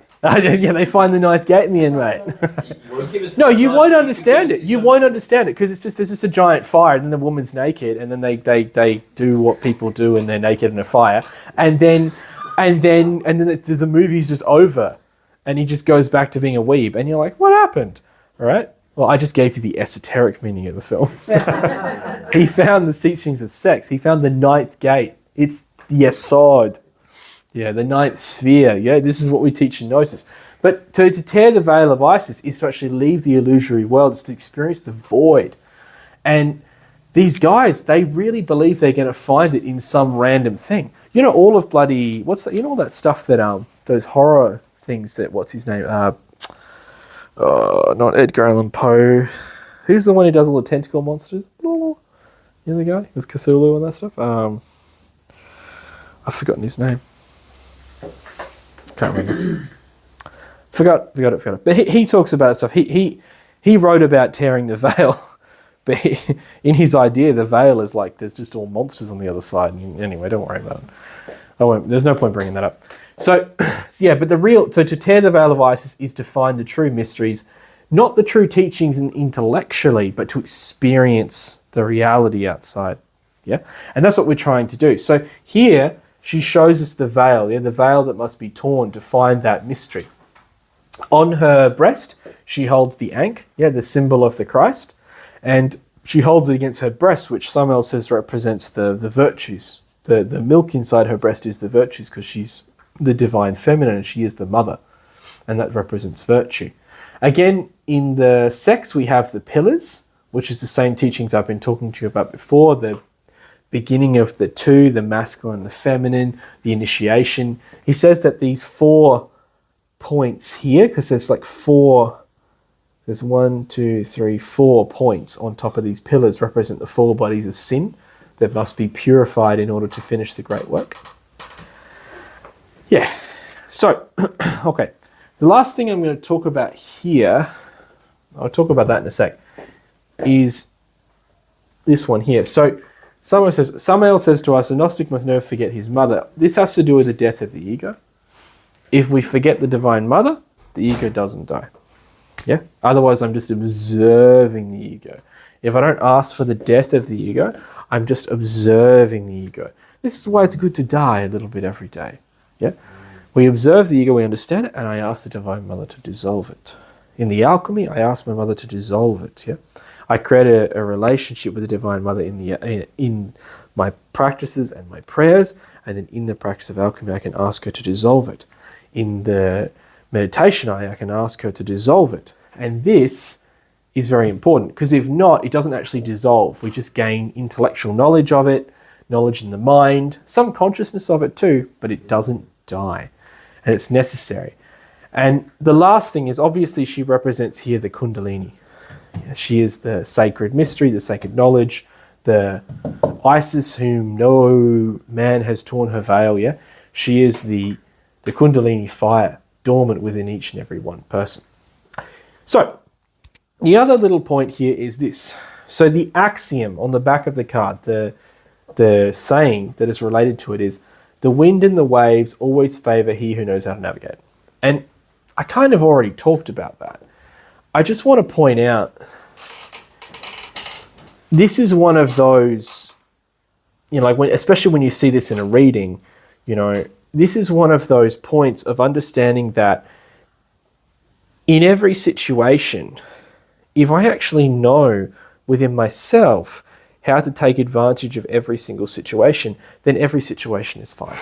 Yeah, they find the ninth gate in the end, mate. No, you won't understand it. You won't understand it because there's just a giant fire, and then the woman's naked, and then they do what people do, and they're naked in a fire, and then the movie's just over, and he just goes back to being a weeb, and you're like, what happened? All right. Well, I just gave you the esoteric meaning of the film. He found the teachings of sex. He found the ninth gate. It's the Yesod. Yeah, the ninth sphere. Yeah, this is what we teach in Gnosis. But to tear the veil of Isis is to actually leave the illusory world. It's to experience the void. And these guys, they really believe they're going to find it in some random thing. You know, all of bloody... What's that? You know all that stuff that... those horror things that... What's his name? Not Edgar Allan Poe. Who's the one who does all the tentacle monsters? You know the guy with Cthulhu and that stuff? I've forgotten his name. Can't remember. Forgot it. But he talks about stuff. He wrote about tearing the veil. But in his idea, the veil is like there's just all monsters on the other side. And anyway, don't worry about it. There's no point bringing that up. So, yeah, but so to tear the veil of Isis is to find the true mysteries, not the true teachings intellectually, but to experience the reality outside. Yeah, and that's what we're trying to do. So here she shows us the veil, the veil that must be torn to find that mystery. On her breast, she holds the ankh, the symbol of the Christ, and she holds it against her breast, which Samael says represents the virtues. The milk inside her breast is the virtues because she's the divine feminine and she is the mother, and that represents virtue. Again, in the sex, we have the pillars, which is the same teachings I've been talking to you about before, the beginning of the two, the masculine, the feminine, the initiation. He says that these 4 points here, because there's 4 points on top of these pillars, represent the 4 bodies of sin that must be purified in order to finish the great work. Yeah. So, okay. The last thing I'm going to talk about here, I'll talk about that in a sec, is this one here. So, Samael says to us, a Gnostic must never forget his mother. This has to do with the death of the ego. If we forget the divine mother, the ego doesn't die. Yeah? Otherwise, I'm just observing the ego. If I don't ask for the death of the ego, I'm just observing the ego. This is why it's good to die a little bit every day. Yeah? We observe the ego, we understand it, and I ask the divine mother to dissolve it. In the alchemy, I ask my mother to dissolve it. Yeah? I create a relationship with the divine mother in my practices and my prayers, and then in the practice of alchemy, I can ask her to dissolve it. In the meditation, I can ask her to dissolve it. And this is very important, because if not, it doesn't actually dissolve. We just gain intellectual knowledge of it, knowledge in the mind, some consciousness of it too, but it doesn't die. And it's necessary. And the last thing is, obviously, she represents here the Kundalini. She is the sacred mystery, the sacred knowledge, the Isis whom no man has torn her veil. Yeah, she is the Kundalini fire dormant within each and every one person. So the other little point here is this. So the axiom on the back of the card, the saying that is related to it is, the wind and the waves always favor he who knows how to navigate. And I kind of already talked about that. I just want to point out, this is one of those, especially when you see this in a reading, this is one of those points of understanding that in every situation, if I actually know within myself how to take advantage of every single situation, then every situation is fine.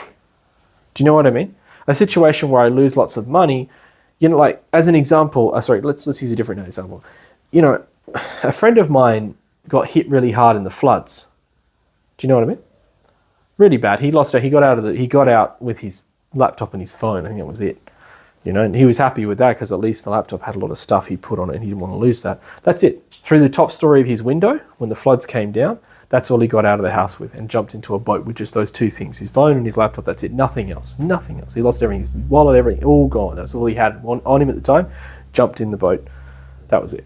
Do you know what I mean? A situation where I lose lots of money, as an example, let's use a different example. A friend of mine got hit really hard in the floods. Do you know what I mean? Really bad. He got out with his laptop and his phone. I think that was it. And he was happy with that because at least the laptop had a lot of stuff he put on it and he didn't want to lose that. That's it. Through the top story of his window, when the floods came down, that's all he got out of the house with, and jumped into a boat with just those 2 things, his phone and his laptop. That's it. Nothing else. Nothing else. He lost everything. His wallet, everything, all gone. That's all he had on him at the time. jumped in the boat. That was it.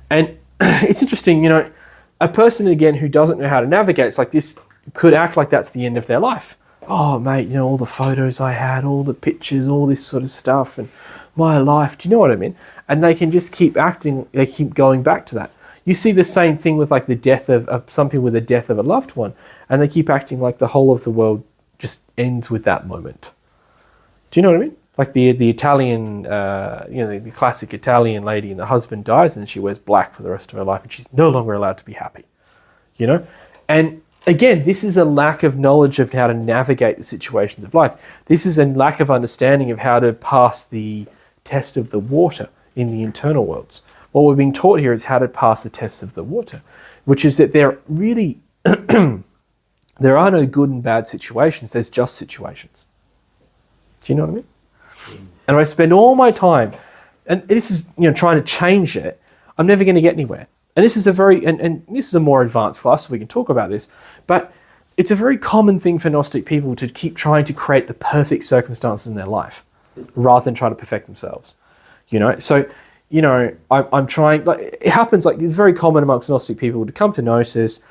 And it's interesting, you know, a person, again, who doesn't know how to navigate, it's like this, could act like that's the end of their life. Oh, mate, you know, all the photos I had, all the pictures, all this sort of stuff, and my life, do you know what I mean? And they can just keep acting, they keep going back to that. You see the same thing with like the death of some people with the death of a loved one, and they keep acting like the whole of the world just ends with that moment. Do you know what I mean? Like the Italian, you know, the classic Italian lady, and the husband dies and she wears black for the rest of her life and she's no longer allowed to be happy, you know? And again, this is a lack of knowledge of how to navigate the situations of life. This is a lack of understanding of how to pass the test of the water in the internal worlds. What we're being taught here is how to pass the test of the water, which is that there really, there are no good and bad situations, there's just situations. Do you know what I mean? And I spend all my time, and this is, you know, trying to change it, I'm never going to get anywhere. And this is a very, and this is a more advanced class, so we can talk about this, but it's a very common thing for Gnostic people to keep trying to create the perfect circumstances in their life, rather than try to perfect themselves. You know, so, you know, I'm trying, like, it happens, like, it's very common amongst Gnostic people to come to Gnosis,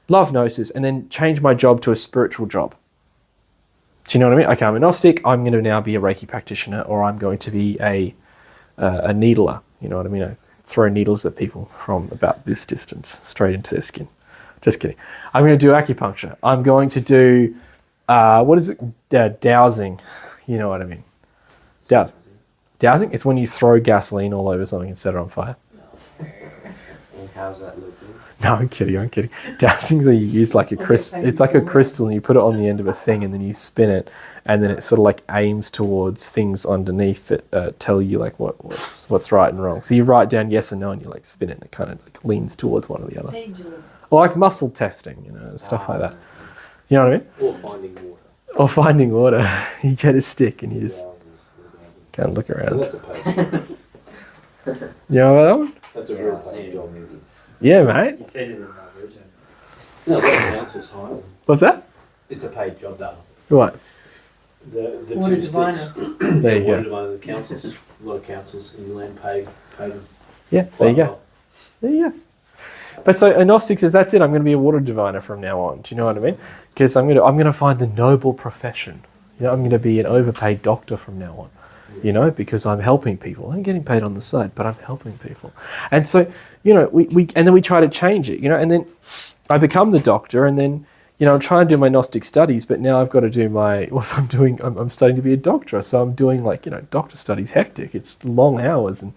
love Gnosis, and then change my job to a spiritual job. Do you know what I mean? Okay, I'm a Gnostic, I'm going to now be a Reiki practitioner, or I'm going to be a needler. You know what I mean? I throw needles at people from about this distance, straight into their skin. Just kidding. I'm going to do acupuncture. I'm going to do, what is it? Dowsing. You know what I mean? Dowsing. Dowsing? It's when you throw gasoline all over something and set it on fire. And how's that looking? No, I'm kidding. Dowsing's where you use like a crystal. It's like a crystal, and you put it on the end of a thing, and then you spin it, and then it sort of like aims towards things underneath that tell you like what's right and wrong. So you write down yes and no, and you like spin it, and it kind of like leans towards one or the other. Or like muscle testing, you know, stuff like that. You know what I mean? Or finding water. You get a stick and you just kind of look around. Well, that's a paid. You know about that one? That's a real paid job. Yeah, mate. You said it in my region. No, the council's hiring. What's that? It's a paid job, that one. What? The Water two diviner. sticks. There you Water go. diviner, the councils, a lot of councils in the land paid them. Yeah, there you go. There you go. But so a Gnostic says, that's it, I'm going to be a water diviner from now on. Do you know what I mean? Because I'm going to find the noble profession. You know, I'm going to be an overpaid doctor from now on. You know, because I'm helping people. I'm getting paid on the side, but I'm helping people. And so, you know, and then we try to change it, you know, and then I become the doctor, and then, you know, I'm trying to do my Gnostic studies, but now I've got to do I'm studying to be a doctor. So I'm doing like, you know, doctor studies, hectic. It's long hours, and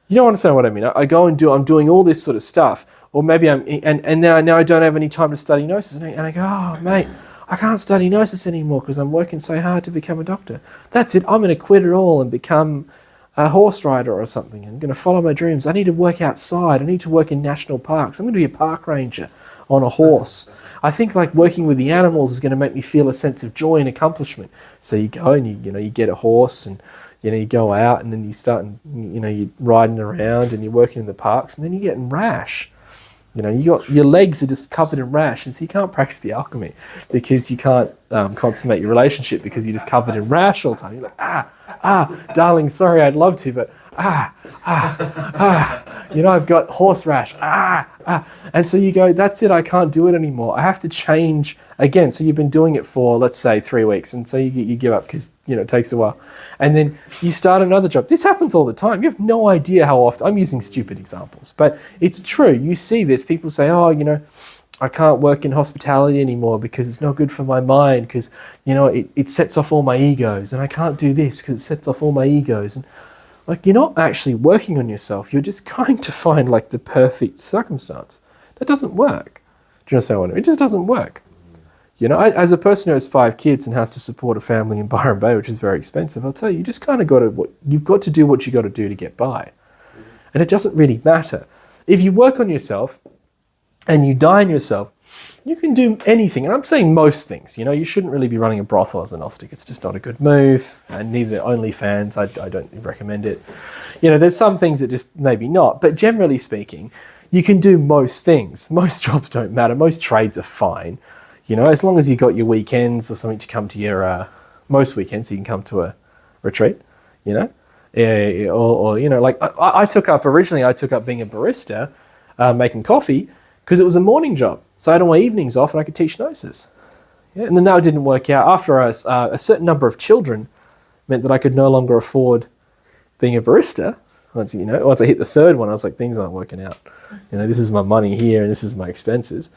you don't understand what I mean. I'm doing all this sort of stuff, or maybe and now I don't have any time to study Gnosis, and I go, oh, mate, I can't study Gnosis anymore because I'm working so hard to become a doctor. That's it. I'm going to quit it all and become a horse rider or something. I'm going to follow my dreams. I need to work outside. I need to work in national parks. I'm going to be a park ranger on a horse. I think like working with the animals is going to make me feel a sense of joy and accomplishment. So you go and you get a horse, and you go out, and then you start, and you're riding around and you're working in the parks, and then you're getting rash. Your legs are just covered in rash, and so you can't practice the alchemy because you can't consummate your relationship because you're just covered in rash all the time. You're like, darling, sorry, I'd love to, but I've got horse rash, And so you go, that's it, I can't do it anymore. I have to change again. So you've been doing it for, let's say, 3 weeks, and so you give up because, it takes a while. And then you start another job. This happens all the time. You have no idea how often. I'm using stupid examples, but it's true. You see this. People say, I can't work in hospitality anymore because it's not good for my mind because, it sets off all my egos. And I can't do this because it sets off all my egos. And you're not actually working on yourself. You're just trying to find the perfect circumstance. That doesn't work. Do you understand what I mean? It just doesn't work. As a person who has 5 kids and has to support a family in Byron Bay, which is very expensive, I'll tell you, you just kind of you've got to do what you got to do to get by. And it doesn't really matter. If you work on yourself and you dine yourself, you can do anything. And I'm saying most things. You shouldn't really be running a brothel as a Gnostic. It's just not a good move. And neither OnlyFans, I don't recommend it. There's some things that just maybe not. But generally speaking, you can do most things. Most jobs don't matter. Most trades are fine. As long as you got your weekends or something to come to your, most weekends you can come to a retreat, Yeah, or you know, like I took up being a barista, making coffee, because it was a morning job. So I had all my evenings off and I could teach Gnosis. Yeah, and then that didn't work out. After a certain number of children meant that I could no longer afford being a barista. Once I hit the third one, I was like, things aren't working out. You know, this is my money here and this is my expenses.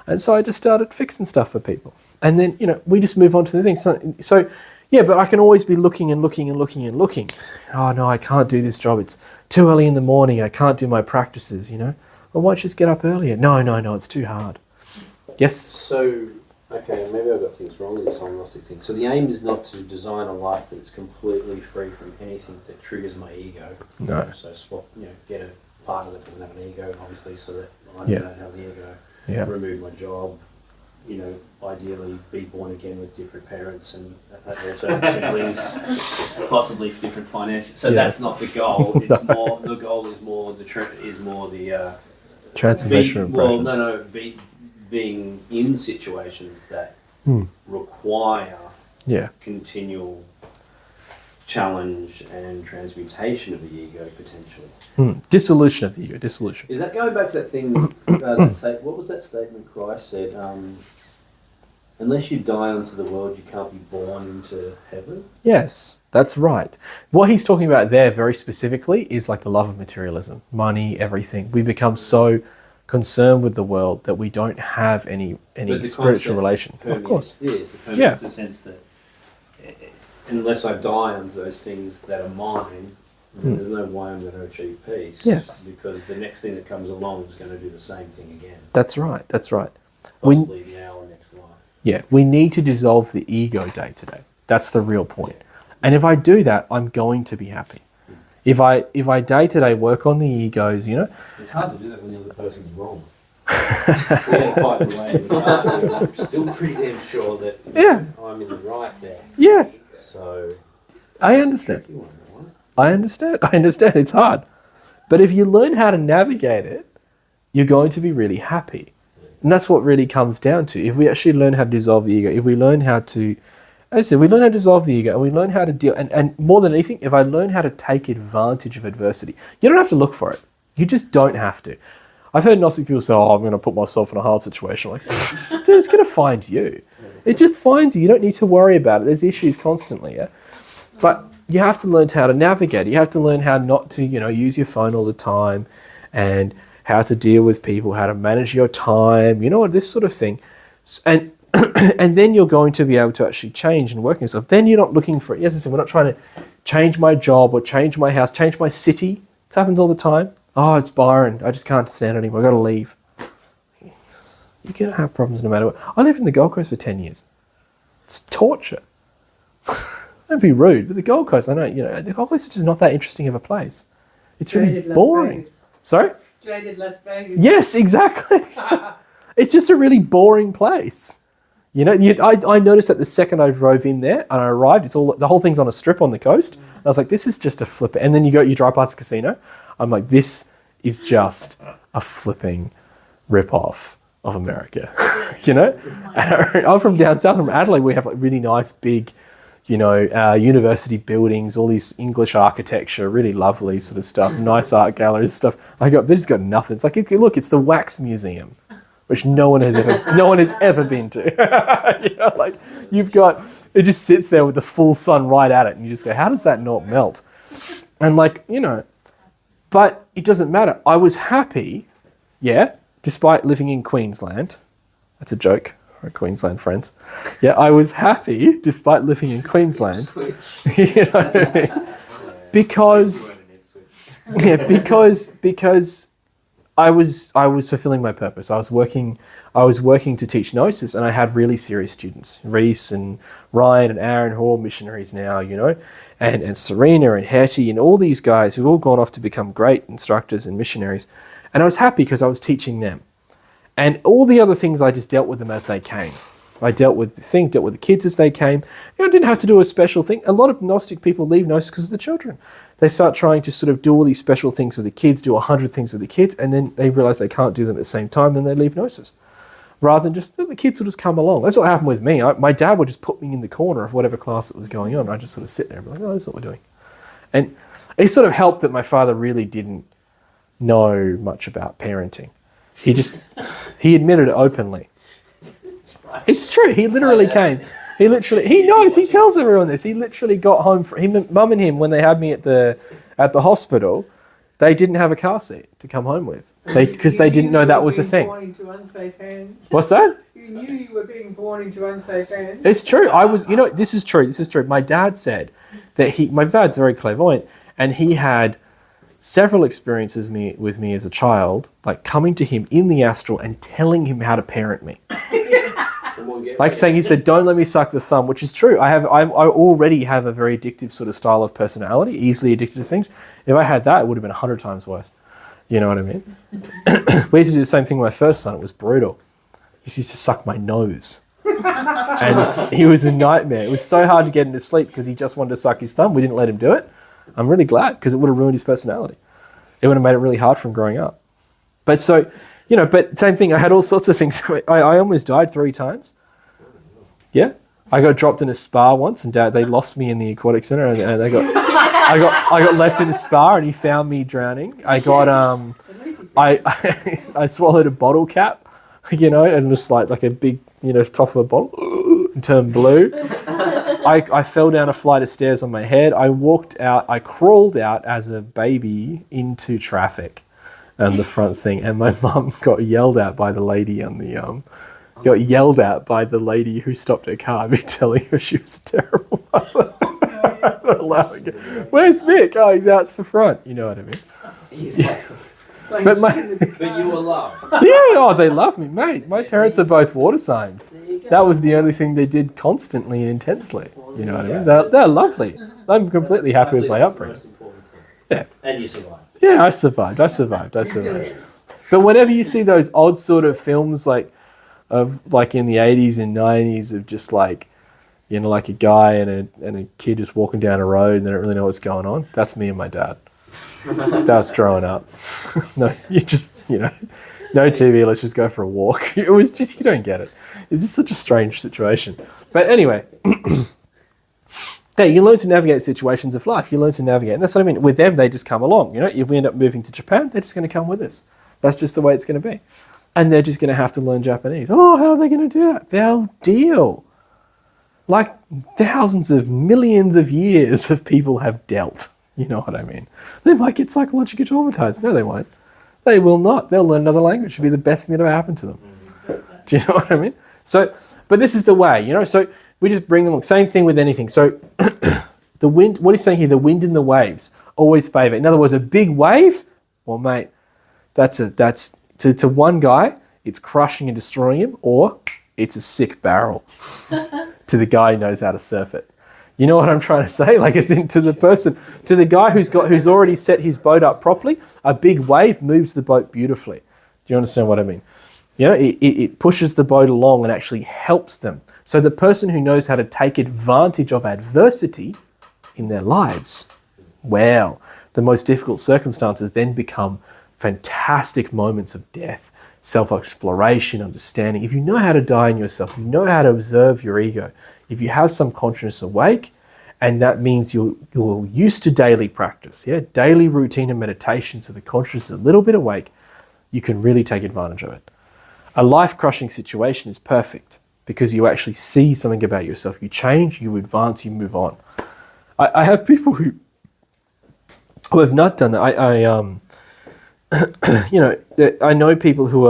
And so I just started fixing stuff for people. And then, you know, we just move on to the things. So yeah, but I can always be looking and looking and looking and looking. Oh no, I can't do this job. It's too early in the morning. I can't do my practices, you know. Well, why don't you just get up earlier? No, it's too hard. Yes? So, okay, maybe I've got things wrong with this whole Gnostic thing. So the aim is not to design a life that's completely free from anything that triggers my ego. No. So get a partner that doesn't have an ego, obviously, so that I don't have the ego. Yeah. Remove my job. You know, ideally be born again with different parents and also siblings, possibly different financial. So that's not the goal. It's more the goal is more the transformation of being in situations that require continual challenge and transmutation of the ego potentially. Dissolution of the ego. Dissolution. Is that going back to that thing? What was that statement Christ said? Unless you die unto the world, you can't be born into heaven. Yes, that's right. What he's talking about there very specifically is like the love of materialism, money, everything. We become so concerned with the world that we don't have any spiritual relation. Of course. This. It permeates the sense that unless I die unto those things that are mine, there's no way I'm going to achieve peace. Yes. Because the next thing that comes along is going to do the same thing again. That's right. Possibly now or next life. Yeah, we need to dissolve the ego day to day. That's the real point. And if I do that, I'm going to be happy. If I day to day work on the egos, you know. It's hard to do that when the other person's wrong. We're going to fight the way. I'm still pretty damn sure that I'm in the right there. Yeah. So I understand. I understand. It's hard. But if you learn how to navigate it, you're going to be really happy. And that's what really comes down to. If we actually learn how to dissolve the ego, if we learn how to, as I said, we learn how to dissolve the ego and we learn how to deal, and more than anything, if I learn how to take advantage of adversity, you don't have to look for it. You just don't have to. I've heard Gnostic people say, I'm going to put myself in a hard situation. I'm like, dude, it's going to find you. It just finds you. You don't need to worry about it. There's issues constantly, yeah? But you have to learn how to navigate it. You have to learn how not to, use your phone all the time and how to deal with people, how to manage your time, this sort of thing. And and then you're going to be able to actually change and work on yourself. Then you're not looking for it. Yes, I said, we're not trying to change my job or change my house, change my city. This happens all the time. Oh, it's Byron. I just can't stand it anymore. I've got to leave. You're going to have problems no matter what. I lived in the Gold Coast for 10 years. It's torture. Don't be rude, but the Gold Coast, I know, the Gold Coast is just not that interesting of a place. It's really boring. Sorry? Jaded Las Vegas. Yes, exactly. It's just a really boring place. I noticed that the second I drove in there and I arrived, the whole thing's on a strip on the coast. And I was like, this is just a flipper. And then you drive past the casino. I'm like, this is just a flipping rip-off of America. And I'm from down south, from Adelaide. We have like really nice big, university buildings, all these English architecture, really lovely sort of stuff, nice art galleries stuff. They just got nothing. It's like, look, it's the Wax Museum, which no one has ever been to. It just sits there with the full sun right at it, and you just go, how does that not melt? And but it doesn't matter. I was happy, despite living in Queensland. That's a joke. Our Queensland friends. Yeah, I was happy despite living in Queensland. Because I was fulfilling my purpose. I was working to teach Gnosis, and I had really serious students. Reese and Ryan and Aaron, who are all missionaries now, and Serena and Hetty and all these guys who've all gone off to become great instructors and missionaries. And I was happy because I was teaching them. And all the other things, I just dealt with them as they came. I dealt with the kids as they came. I didn't have to do a special thing. A lot of Gnostic people leave Gnosis because of the children. They start trying to sort of do all these special things with the kids, do 100 things with the kids, and then they realize they can't do them at the same time, then they leave Gnosis. Rather than just, the kids will just come along. That's what happened with me. My dad would just put me in the corner of whatever class that was going on. I just sort of sit there and be like, oh, that's what we're doing. it sort of helped that my father really didn't know much about parenting. He admitted it openly. It's true. He literally came. He knows. He tells everyone this. He literally got home. Mum and him, when they had me at the hospital, they didn't have a car seat to come home with. Because they didn't know that was a thing. Born into unsafe hands. What's that? You knew you were being born into unsafe hands. It's true. This is true. My dad said that my dad's very clairvoyant, and he had several experiences with me as a child, like coming to him in the astral and telling him how to parent me. Like saying, he said, don't let me suck the thumb, which is true. I already have a very addictive sort of style of personality, easily addicted to things. If I had that, it would have been 100 times worse. You know what I mean? We used to do the same thing with my first son. It was brutal. He used to suck my nose. And he was a nightmare. It was so hard to get him to sleep because he just wanted to suck his thumb. We didn't let him do it. I'm really glad, because it would have ruined his personality. It would have made it really hard for him growing up. But so, but same thing. I had all sorts of things. I almost died 3 times. Yeah. I got dropped in a spa once, and they lost me in the aquatic center, and I got left in a spa, and he found me drowning. I got I swallowed a bottle cap, and just like a big top of a bottle and turned blue. I fell down a flight of stairs on my head. I crawled out as a baby into traffic and the front thing, and my mum got yelled at by the lady on the who stopped her car, me telling her she was a terrible mother. Where's Mick? Oh, he's out the front. You know what I mean? But you were loved. Yeah, they love me, mate. My parents are both water signs. That was the only thing they did constantly and intensely. You know what I mean? They're lovely. I'm completely happy with my upbringing. Yeah. And you survived. Yeah, I survived. But whenever you see those odd sort of films like in the 80s and 90s of just like a guy and a kid just walking down a road and they don't really know what's going on, that's me and my dad. That's growing up. No, no TV, let's just go for a walk. It was just, you don't get it. It's just such a strange situation. But anyway, you learn to navigate situations of life. You learn to navigate. And that's what I mean. With them, they just come along. If we end up moving to Japan, they're just going to come with us. That's just the way it's going to be. And they're just going to have to learn Japanese. Oh, how are they going to do that? They'll deal. Like thousands of millions of years of people have dealt. You know what I mean? They might get psychologically traumatized. No, they won't. They will not. They'll learn another language. It'll be the best thing that ever happened to them. Do you know what I mean? So, but this is the way, so we just bring them along. Same thing with anything. So the wind, what he's saying here, the wind and the waves always favor. In other words, a big wave, well, mate, that's to one guy, it's crushing and destroying him, or it's a sick barrel to the guy who knows how to surf it. You know what I'm trying to say? Like, it's into the person, to the guy who's already set his boat up properly, a big wave moves the boat beautifully. Do you understand what I mean? It pushes the boat along and actually helps them. So the person who knows how to take advantage of adversity in their lives, wow, the most difficult circumstances then become fantastic moments of death, self-exploration, understanding. If you know how to die in yourself, you know how to observe your ego, if you have some consciousness awake, and that means you're used to daily practice, daily routine and meditation, so the consciousness is a little bit awake, you can really take advantage of it. A life-crushing situation is perfect because you actually see something about yourself. You change, you advance, you move on. I have people who have not done that. I know people who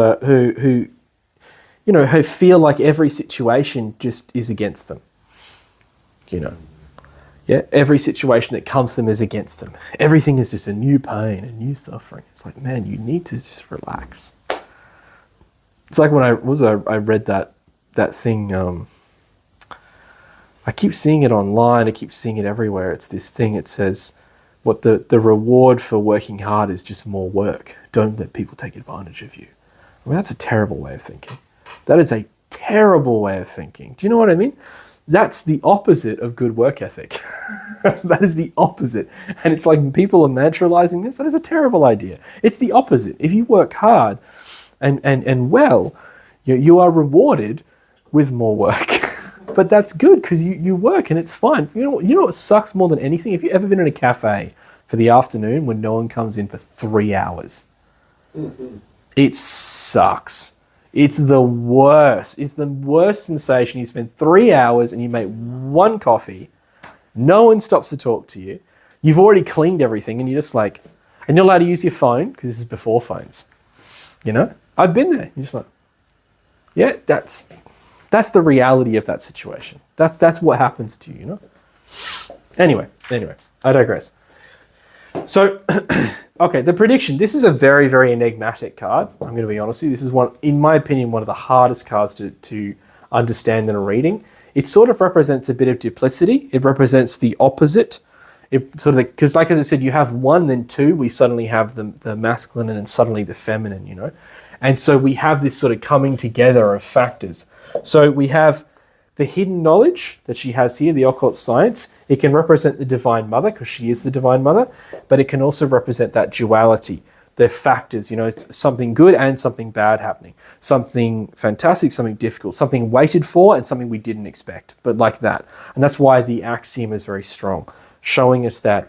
feel like every situation just is against them. Every situation that comes to them is against them. Everything is just a new pain, a new suffering. It's like, man, you need to just relax. It's like when I read that thing. I keep seeing it online. I keep seeing it everywhere. It's this thing. It says, what the reward for working hard is just more work. Don't let people take advantage of you. I mean, that's a terrible way of thinking. That is a terrible way of thinking. Do you know what I mean? That's the opposite of good work ethic. That is the opposite. And it's like people are mantralizing this. That is a terrible idea. It's the opposite. If you work hard and well, you are rewarded with more work. But that's good because you work and it's fine. You know what sucks more than anything? If you've ever been in a cafe for the afternoon when no one comes in for 3 hours. It sucks. It's the worst. It's the worst sensation. You spend 3 hours and you make one coffee. No one stops to talk to you. You've already cleaned everything and you're just like, and you're allowed to use your phone because this is before phones. You know? I've been there. You're just like, yeah, that's the reality of that situation. That's what happens to you, you know? Anyway, I digress. So, okay, the prediction. This is a very, very enigmatic card. I'm going to be honest with you. This is one, in my opinion, one of the hardest cards to understand in a reading. It sort of represents a bit of duplicity. It represents the opposite. It sort of, because like as I said, you have one, then two. We suddenly have the masculine, and then suddenly the feminine. You know, and so we have this sort of coming together of factors. So we have the hidden knowledge that she has here, the occult science. It can represent the Divine Mother because she is the Divine Mother, but it can also represent that duality, the factors, you know, something good and something bad happening, something fantastic, something difficult, something waited for and something we didn't expect, but like that. And that's why the axiom is very strong, showing us that,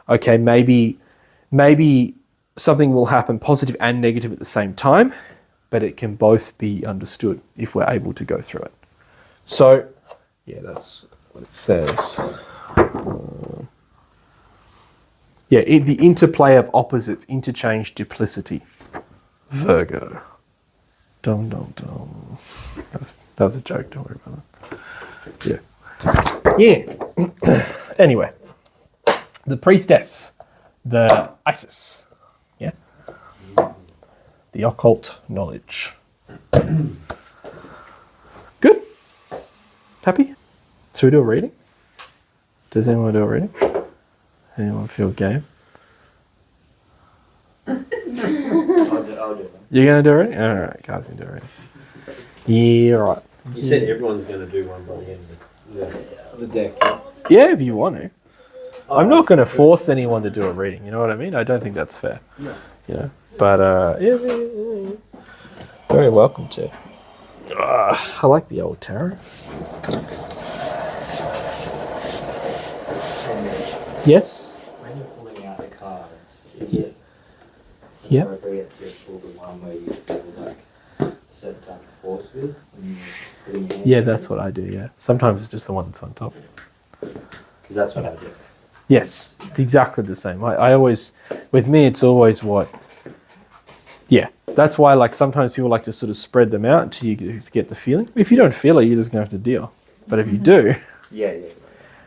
okay, maybe something will happen positive and negative at the same time, but it can both be understood if we're able to go through it. So, yeah, that's what it says. The interplay of opposites, interchange, duplicity. Virgo. Dum, dum, dum. That was a joke, don't worry about that. Yeah. Anyway. The Priestesse. The Isis. Yeah. The occult knowledge. Good. Happy? Should we do a reading? Does anyone do a reading? Anyone feel game? I'll do it. You're going to do a reading? All right, guys, can do a reading. Yeah, all right. You said everyone's going to do one by the end of the deck. Yeah, if you want to. I'm not going to force anyone to do a reading, you know what I mean? I don't think that's fair. No. You know? But, yeah. Very welcome to. I like the old tarot. Yes? When you're pulling out the cards, is it appropriate to pull the one where you feel like a certain type of force with when you're putting your hand? Yeah, that's what I do, yeah. Sometimes it's just the one that's on top. Because that's what I do. Yes, it's exactly the same. I always, with me, it's always what, yeah. That's why, like, sometimes people like to sort of spread them out until you get the feeling. If you don't feel it, you're just going to have to deal. But if you do, Yeah.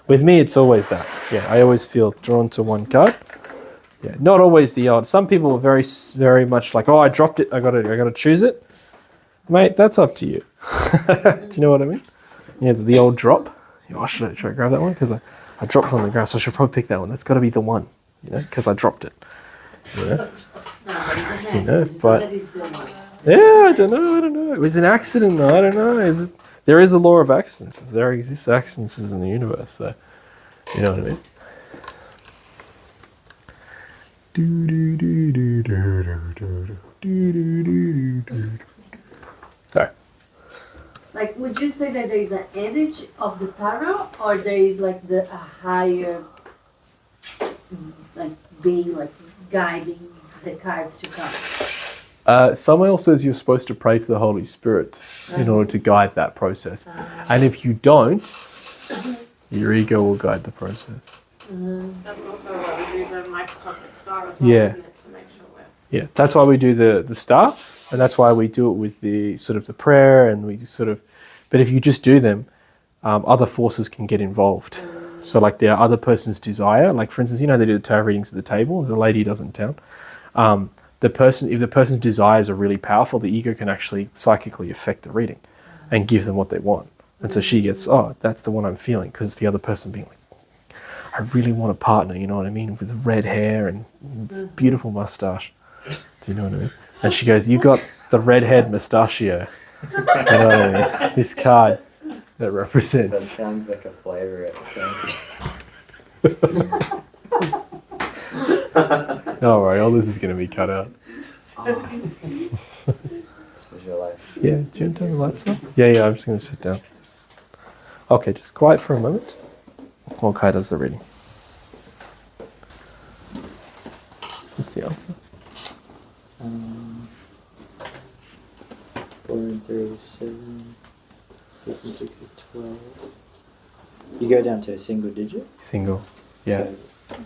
with me, it's always that. Yeah, I always feel drawn to one card. Yeah, not always the odd. Some people are very, very much like, oh, I dropped it. I got to choose it. Mate, that's up to you. Do you know what I mean? Yeah, the old drop. Oh, should I grab that one? Because I dropped it on the ground, so I should probably pick that one. That's got to be the one, you know, because I dropped it. You know? You know, but yeah, I don't know. It was an accident, though. I don't know. There is a law of accidents. There exist accidents in the universe, so you know what I mean. Sorry. Like, would you say that there is an edge of the tarot, or there is like a higher, like being like guiding the cards to come? Samael says you're supposed to pray to the Holy Spirit in order to guide that process. And if you don't, your ego will guide the process. That's also why we do the microcosmic star as well, Yeah. isn't it? To make sure we're... Yeah, that's why we do the star, and that's why we do it with the sort of the prayer, and we sort of, but if you just do them, other forces can get involved. So like the other person's desire, like for instance, you know, they do the tarot readings at the table, the lady does it in town. If the person's desires are really powerful, the ego can actually psychically affect the reading and give them what they want. And so she gets, oh, that's the one I'm feeling, because it's the other person being like, I really want a partner, you know what I mean, with red hair and beautiful mustache. Do you know what I mean? And she goes, you got the redhead mustachio. You know what I mean? This card that That represents. sounds like a flavor at the Don't worry, all this is going to be cut out. This was your life. Yeah, do you want to turn the lights off? Yeah, I'm just going to sit down. Okay, just quiet for a moment. While Kai does the reading. the answer? 4 and 3 is 7. 6 and 6 is 12. You go down to a single digit? Single. Yeah. So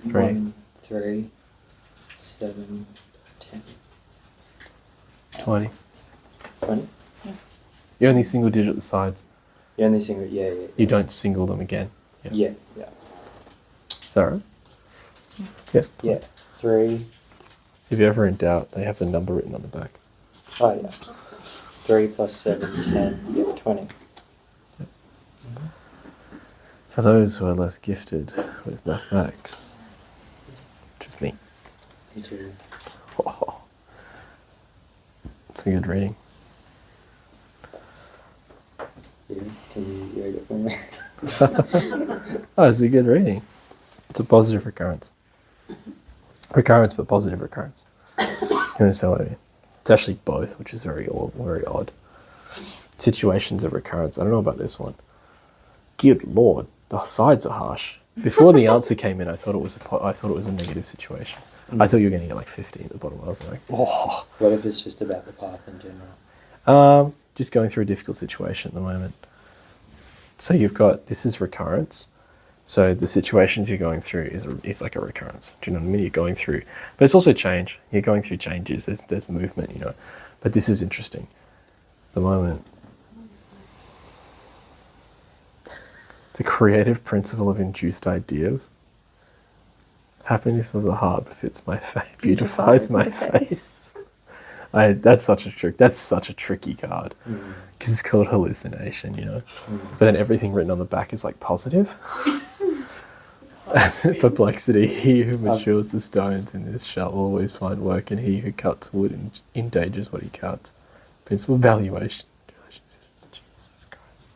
3. 1, 3, 7, 10. 20. 20? You only single digit the sides. You only single, yeah. You don't single them again. Yeah. Is that right? Yeah. Yeah. 3. If you're ever in doubt, they have the number written on the back. Oh, yeah. 3 plus 7, 10. Yeah, 20. For those who are less gifted with mathematics, which is me. Me too. Oh, it's a good reading. Yeah, can you read it for me? Oh, it's a good reading. It's a positive recurrence. Recurrence, but positive recurrence. You understand what I mean? It's actually both, which is very odd. Situations of recurrence. I don't know about this one. Good Lord, the sides are harsh. Before the answer came in, I thought it was a negative situation. I thought you were going to get like 50 at the bottom. I was like, oh. What if it's just about the path in general? Just going through a difficult situation at the moment. So you've got, this is recurrence. So the situations you're going through is like a recurrence. Do you know what I mean? You're going through, but it's also change. You're going through changes. There's movement, you know. But this is interesting. The moment, the creative principle of induced ideas. Happiness of the heart befits my face, beautifies my face. That's such a tricky card because it's called hallucination, you know. But then everything written on the back is like positive. Perplexity. He who matures the stones in this shall always find work, and he who cuts wood endangers what he cuts. Principal valuation. Jesus Christ.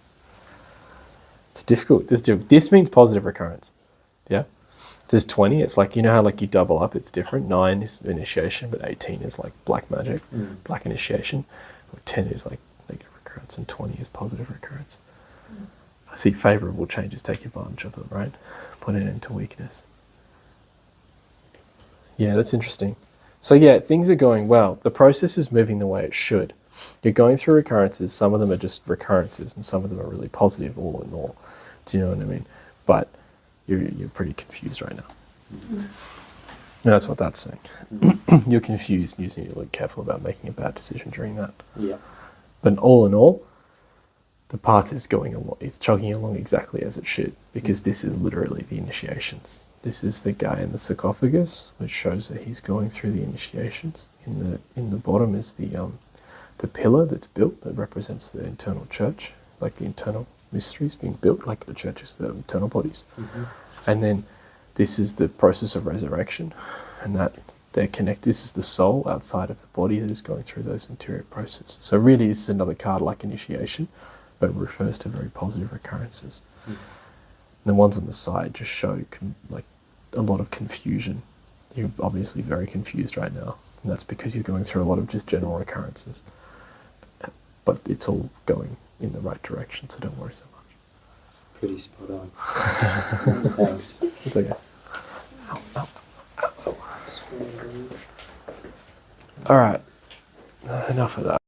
It's difficult. This means positive recurrence. Yeah. There's 20. It's like, you know how like you double up. It's different. 9 is initiation, but 18 is like black magic, black initiation. Or 10 is like negative recurrence, and 20 is positive recurrence. I see favourable changes, take advantage of them, right? Put an end to weakness. Yeah, that's interesting. So yeah, things are going well. The process is moving the way it should. You're going through recurrences. Some of them are just recurrences, and some of them are really positive, all in all. Do you know what I mean? But you're pretty confused right now. And that's what that's saying. You're confused, and you need to look careful about making a bad decision during that. Yeah. But all in all, the path is going along. It's chugging along exactly as it should, because this is literally the initiations. This is the guy in the sarcophagus, which shows that he's going through the initiations. In the bottom is the pillar that's built that represents the internal church, like the internal mysteries being built, like the church is the internal bodies. And then this is the process of resurrection, and that they're connected. This is the soul outside of the body that is going through those interior processes. So really, this is another card like initiation, but it refers to very positive recurrences. And the ones on the side just show like a lot of confusion. You're obviously very confused right now, and that's because you're going through a lot of just general recurrences. But it's all going in the right direction, so don't worry so much. Pretty spot on. Thanks. It's okay. All right, enough of that.